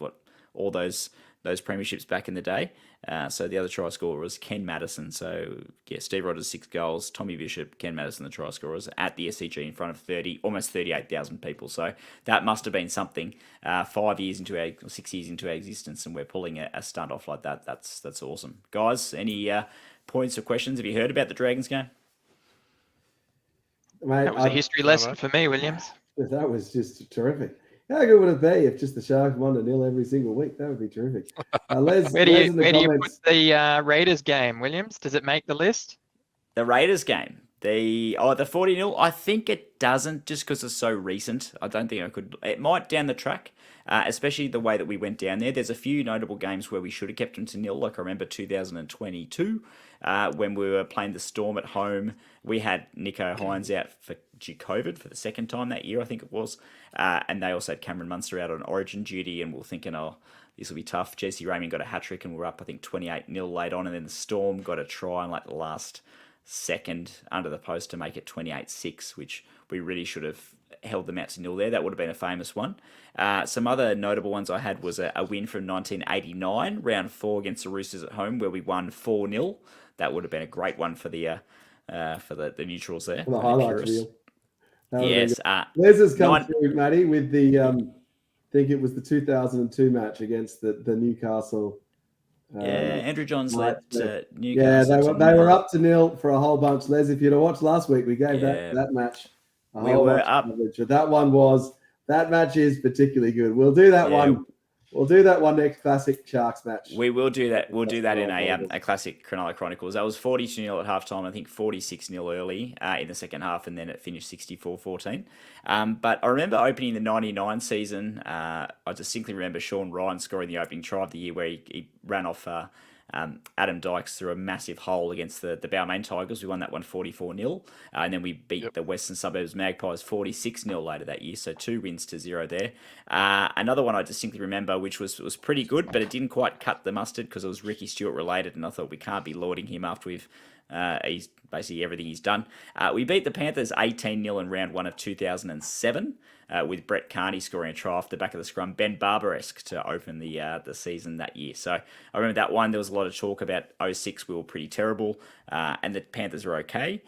all those premierships back in the day. So the other try scorer was Ken Madison. So yeah, Steve Rogers 6 goals, Tommy Bishop, Ken Madison the try scorers at the SCG in front of almost 38,000 people. So that must have been something. 6 years into our existence, and we're pulling a stunt off like that. That's awesome, guys. Any points or questions? Have you heard about the Dragons game? Mate, that was a history lesson for me, Williams. That was just terrific. How good would it be if just the Sharks 1-0 every single week? That would be terrific. Les, where do you put the Raiders game, Williams? Does it make the list? The Raiders game, the 40-0. I think it doesn't, just because it's so recent. I don't think I could. It might down the track, especially the way that we went down there. There's a few notable games where we should have kept them to nil. Like I remember 2022 when we were playing the Storm at home. We had Nico Hines out for COVID for the second time that year, I think it was. And they also had Cameron Munster out on origin duty, and we were thinking, this will be tough. Jesse Raymond got a hat-trick, and we were up, I think, 28-0 late on, and then the Storm got a try in like the last second under the post to make it 28-6, which we really should have held them out to nil there. That would have been a famous one. Some other notable ones I had was a win from 1989, round 4 against the Roosters at home, where we won 4-0. That would have been a great one for the neutrals there. The highlights reel. Yes. Les has come through, Matty, with the I think it was the 2002 match against the Newcastle. Andrew Johns led Newcastle. Yeah, they were up to nil for a whole bunch. Les, if you'd have watched last week, we gave that match a whole bunch of coverage. That match is particularly good. We'll do that one. We'll do that one next classic Sharks match. We will do that. We'll do that in a classic Cronulla Chronicles. That was 42-0 at halftime. I think 46-0 early in the second half, and then it finished 64-14. But I remember opening the 99 season. I distinctly remember Sean Ryan scoring the opening try of the year where he ran off Adam Dykes threw a massive hole against the Balmain Tigers. We won that one 44-0. And then we beat the Western Suburbs Magpies 46-0 later that year. So 2 wins to 0 there. Another one I distinctly remember, which was pretty good, but it didn't quite cut the mustard because it was Ricky Stewart related. And I thought we can't be lauding him after he's basically everything he's done. We beat the Panthers 18-0 in round 1 of 2007. With Brett Carney scoring a try off the back of the scrum, Ben Barber-esque to open the season that year. So I remember that one. There was a lot of talk about 06. We were pretty terrible, and the Panthers were okay.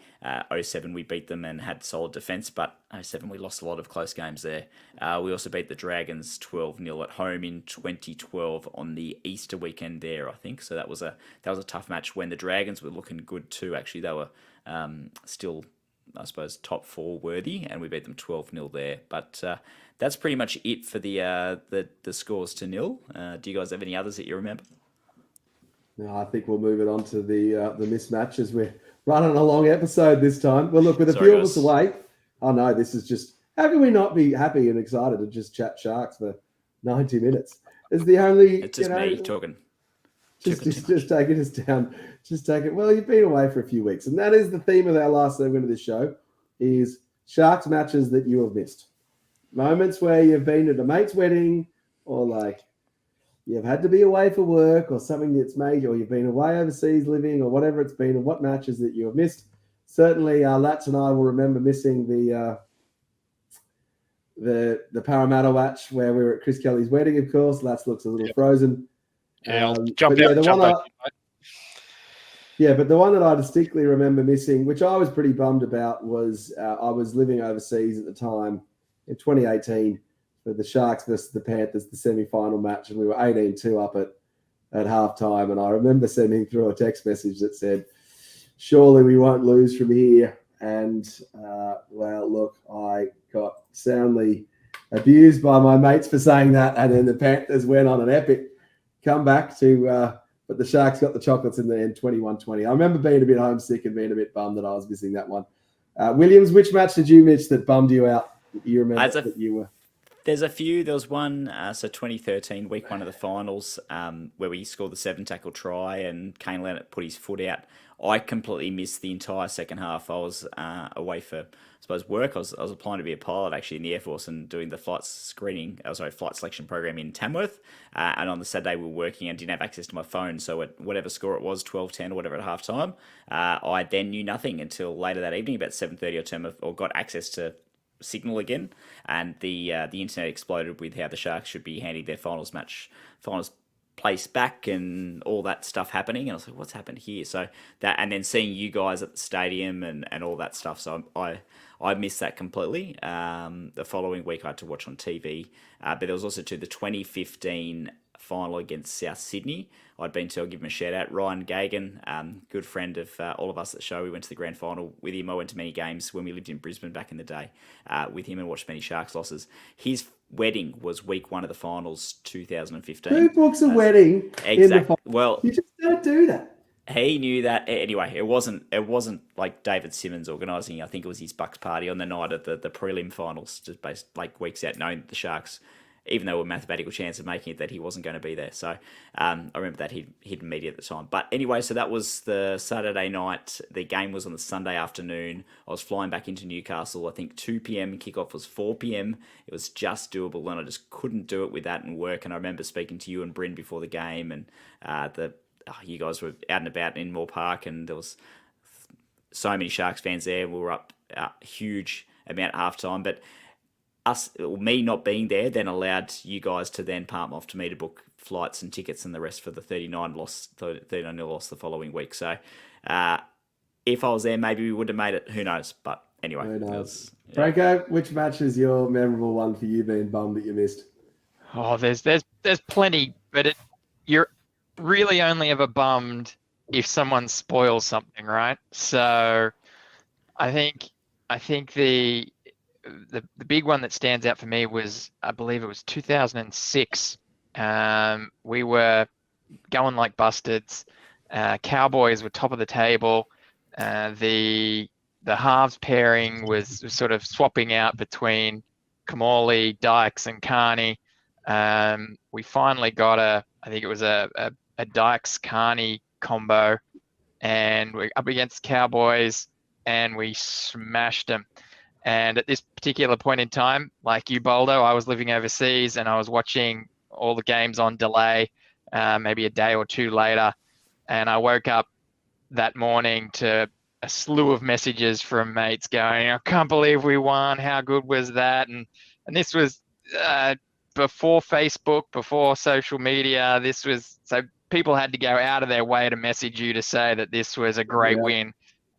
07 we beat them and had solid defence, but 07 we lost a lot of close games there. We also beat the Dragons 12-0 at home in 2012 on the Easter weekend there, I think. So that was a tough match when the Dragons were looking good too. Actually, they were still, I suppose, top 4 worthy, and we beat them 12-0 there. But that's pretty much it for the scores to nil. Do you guys have any others that you remember? No, I think we'll move it on to the mismatch as we're running a long episode this time. Well, look, with a few of us away, oh no, this is just, how can we not be happy and excited to just chat Sharks for 90 minutes? It's the only, it's just me talking. Just taking us down. Well, you've been away for a few weeks, and that is the theme of our last segment of this show, is Sharks matches that you have missed. Moments where you've been at a mate's wedding, or like you've had to be away for work, or something that's major, or you've been away overseas living, or whatever it's been, and what matches that you have missed. Certainly, Lats and I will remember missing the Parramatta match where we were at Chris Kelly's wedding, of course. Lats looks a little frozen. Yeah, I'll jump out. But the one that I distinctly remember missing, which I was pretty bummed about, was I was living overseas at the time in 2018 for the Sharks versus the Panthers, the semi-final match, and we were 18-2 up at halftime. And I remember sending through a text message that said, "Surely we won't lose from here." And well, look, I got soundly abused by my mates for saying that, and then the Panthers went on an epic comeback but the Sharks got the chocolates in the end, 21-20. I remember being a bit homesick and being a bit bummed that I was missing that one. Williams, which match did you miss that bummed you out? You remember that you were? There's a few. There was one, 2013, week 1 of the finals, where we scored the 7-tackle try and Kane Leonard put his foot out. I completely missed the entire second half. I was away for, I suppose, work. I was applying to be a pilot actually in the Air Force and doing the flight selection program in Tamworth. And on the Saturday we were working and didn't have access to my phone. So at whatever score it was, 12-10 or whatever at halftime, I then knew nothing until later that evening, about 7:30 or got access to signal again, and the internet exploded with how the Sharks should be handing their finals place back and all that stuff happening. And I was like, what's happened here? So that, and then seeing you guys at the stadium and all that stuff. So I missed that completely. The following week I had to watch on TV, but there was also the 2015 final against South Sydney. I'd been to, I'll give him a shout out, Ryan Gagan, good friend of all of us at the show. We went to the grand final with him. I went to many games when we lived in Brisbane back in the day with him and watched many Sharks losses. His wedding was week 1 of the finals, 2015. Who books a wedding? Exactly. Well, you just don't do that. He knew that. Anyway, it wasn't like David Simmons organising. I think it was his Bucks party on the night of the prelim finals, just based like weeks out, knowing that the Sharks, even though a mathematical chance of making it, that he wasn't going to be there. So I remember that he'd hidden media at the time. But anyway, so that was the Saturday night. The game was on the Sunday afternoon. I was flying back into Newcastle. I think 2 p.m. Kickoff was 4 p.m. It was just doable, and I just couldn't do it with that and work. And I remember speaking to you and Bryn before the game, and you guys were out and about in Moore Park, and there was so many Sharks fans there. We were up a huge amount at halftime, but me not being there then allowed you guys to then palm off to me to book flights and tickets and the rest for the 39-0 loss the following week. So if I was there, maybe we would have made it. Who knows? But anyway. Who knows? Franco, which match is your memorable one for you being bummed that you missed? Oh, there's plenty, but you're really only ever bummed if someone spoils something, right? So I think the big one that stands out for me was, I believe it was 2006. We were going like bustards. Cowboys were top of the table. The halves pairing was sort of swapping out between Kamali, Dykes, and Carney. We finally got I think it was a a Dykes-Carney combo, and we're up against Cowboys, and we smashed them. And at this particular point in time, like you, Boldo, I was living overseas and I was watching all the games on delay, maybe a day or two later. And I woke up that morning to a slew of messages from mates going, I can't believe we won. How good was that? And this was before Facebook, before social media. So people had to go out of their way to message you to say that this was a great win.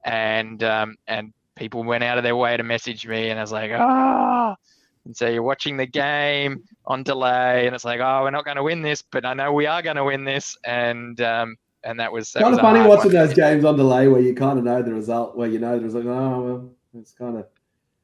And people went out of their way to message me, and I was like, And so you're watching the game on delay, and it's like, we're not going to win this, but I know we are going to win this. And that was kind of funny watching those games on delay where you kind of know the result, where you know the result. It's kind of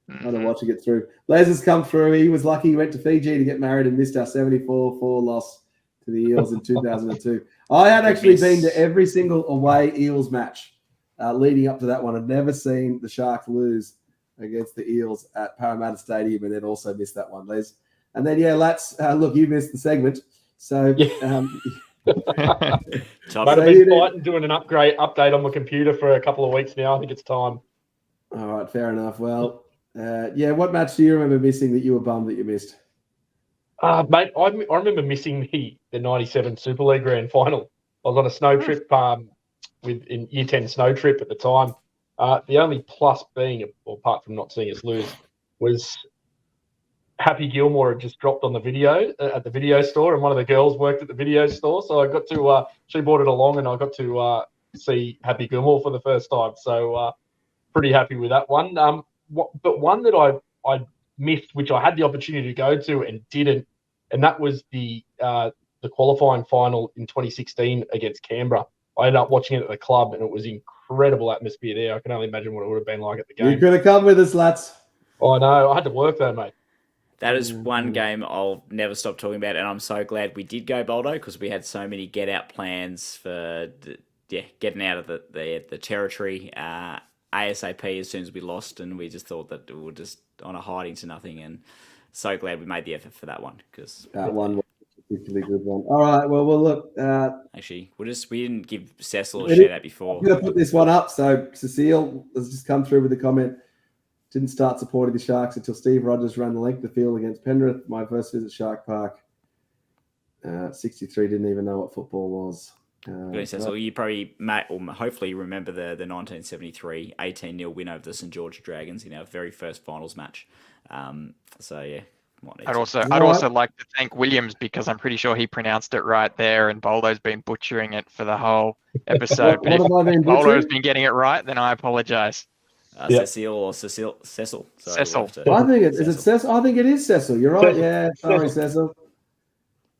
watching it through. Les has come through. He was lucky he went to Fiji to get married and missed our 74-4 loss to the Eels in 2002. I had actually been to every single away Eels match leading up to that one. I'd never seen the Sharks lose against the Eels at Parramatta Stadium, and then also missed that one, Les. And then, Lats, look, you missed the segment. So... But I've been fighting doing an update on my computer for a couple of weeks now. I think it's time. All right, fair enough. Well, what match do you remember missing that you were bummed that you missed? Mate, I remember missing the 97 Super League Grand Final. I was on a snow trip in Year 10 snow trip at the time. The only plus being, apart from not seeing us lose, was Happy Gilmore had just dropped on the video at the video store, and one of the girls worked at the video store, so I got to she brought it along, and I got to see Happy Gilmore for the first time. So pretty happy with that one. But one that I missed, which I had the opportunity to go to and didn't, and that was the qualifying final in 2016 against Canberra. I ended up watching it at the club, and it was incredible atmosphere there. I can only imagine what it would have been like at the game. You could have come with us, lads. I know. I had to work though, mate. That is one game I'll never stop talking about, and I'm so glad we did go, Boldo, because we had so many get-out plans for getting out of the territory ASAP as soon as we lost, and we just thought that we were just on a hiding to nothing, and so glad we made the effort for that one. Because that one was a particularly good one. All right, well look. Actually, we didn't give Cecil a shout-out before. I'm going to put this one up. So Cecile has just come through with a comment. Didn't start supporting the Sharks until Steve Rogers ran the length of the field against Penrith. My first visit Shark Park. 63, didn't even know what football was. So you probably, or hopefully, remember the 1973 18-0 win over the St George Dragons in our very first finals match. I'd also like to thank Williams, because I'm pretty sure he pronounced it right there, and Boldo's been butchering it for the whole episode. But if Boldo's been getting it right, then I apologise. Cecile or Cecil? Cecil. Cecil. I think is it Cecil? I think it is Cecil. You're right. Yeah, sorry, Cecil.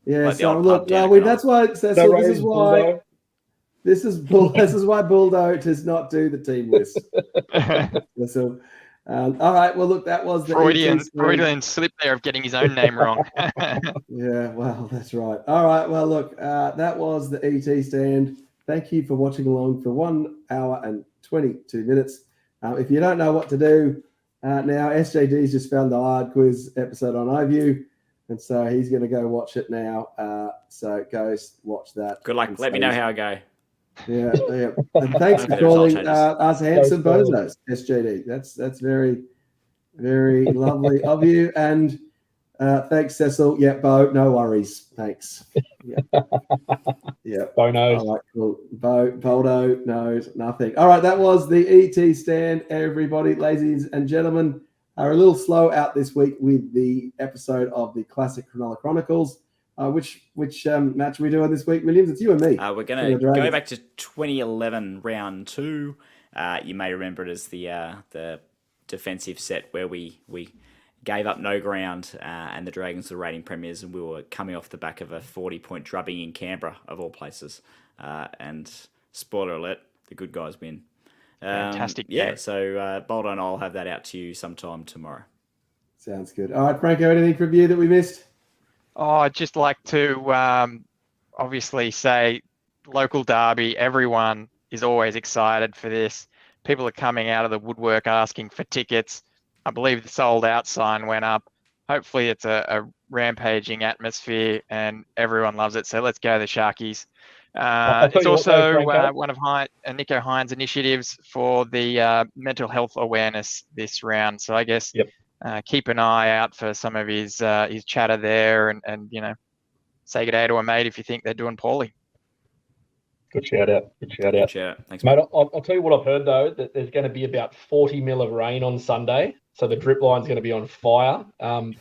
Yeah, like so look, that's why Cecil. This is why Bulldog does not do the team list. So, all right. Well, look, that was the Freudian slip there of getting his own name wrong. Yeah, well, that's right. All right. Well, look, that was the ET stand. Thank you for watching along for 1 hour and 22 minutes. If you don't know what to do now, SJD's just found the hard quiz episode on iView, and so he's going to go watch it now. So go watch that. Good luck. Let me know how I go. Yeah. And thanks for calling us handsome bozos, SJD. That's very, very lovely of you. And thanks, Cecil. Yeah, Bo, no worries. Thanks. Yeah. Bo knows. All right, cool. Boldo knows nothing. All right, that was the ET stand, everybody. Ladies and gentlemen, are a little slow out this week with the episode of the Classic Cronulla Chronicles. Which match are we doing this week, Williams? It's you and me. We're going to go back to 2011 round 2. You may remember it as the defensive set where we gave up no ground, and the Dragons were reigning premiers, and we were coming off the back of a 40-point drubbing in Canberra, of all places. And spoiler alert, the good guys win. Fantastic. Yeah, so Boldo and I'll have that out to you sometime tomorrow. Sounds good. All right, Franco, anything from you that we missed? I'd just like to obviously say local derby, everyone is always excited for this. People are coming out of the woodwork asking for tickets. I believe the sold out sign went up. Hopefully it's a rampaging atmosphere, and everyone loves it. So let's go the Sharkies. I'll tell It's you what, though, also Franco. one of Nico Hines' initiatives for the mental health awareness this round. So I guess keep an eye out for some of his chatter there, and you know, say good day to a mate if you think they're doing poorly. Good shout out. Thanks, mate. I'll tell you what I've heard, though, that there's going to be about 40 mil of rain on Sunday. So the drip line's going to be on fire. I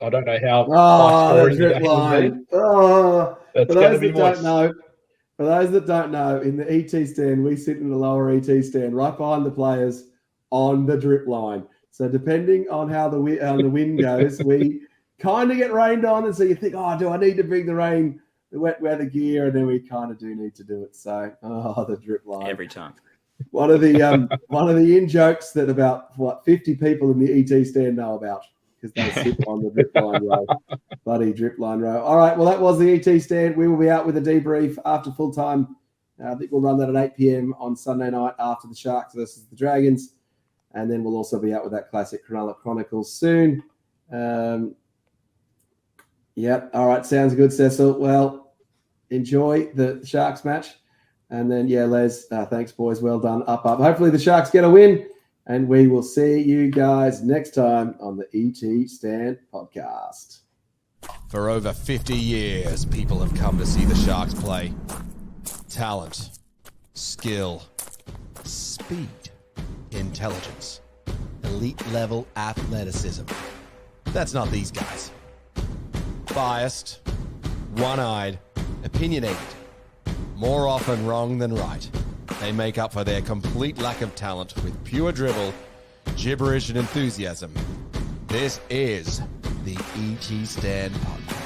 don't know how high the scoring drip the game will be. line. Oh, It's for going to those be that don't moist. know, in the ET stand, we sit in the lower ET stand right behind the players on the drip line. So depending on how the wind goes, we kind of get rained on, and so you think, oh, do I need to bring the wet weather gear? And then we kind of do need to do it. So, the drip line every time. One of the in jokes that about 50 people in the ET stand know about, because they sit on the drip line row. Bloody drip line row. All right, well, that was the ET stand. We will be out with a debrief after full time. I think we'll run that at 8 p.m. on Sunday night after the Sharks versus the Dragons. And then we'll also be out with that classic Cronulla Chronicles soon. All right, sounds good, Cecil. Well, enjoy the Sharks match. And then, Les, thanks, boys. Well done. Up. Hopefully the Sharks get a win. And we will see you guys next time on the ET Stand podcast. For over 50 years, people have come to see the Sharks play. Talent, skill, speed, intelligence, elite-level athleticism. That's not these guys. Biased, one-eyed, opinionated. More often wrong than right. They make up for their complete lack of talent with pure dribble, gibberish, and enthusiasm. This is the ET Stand podcast.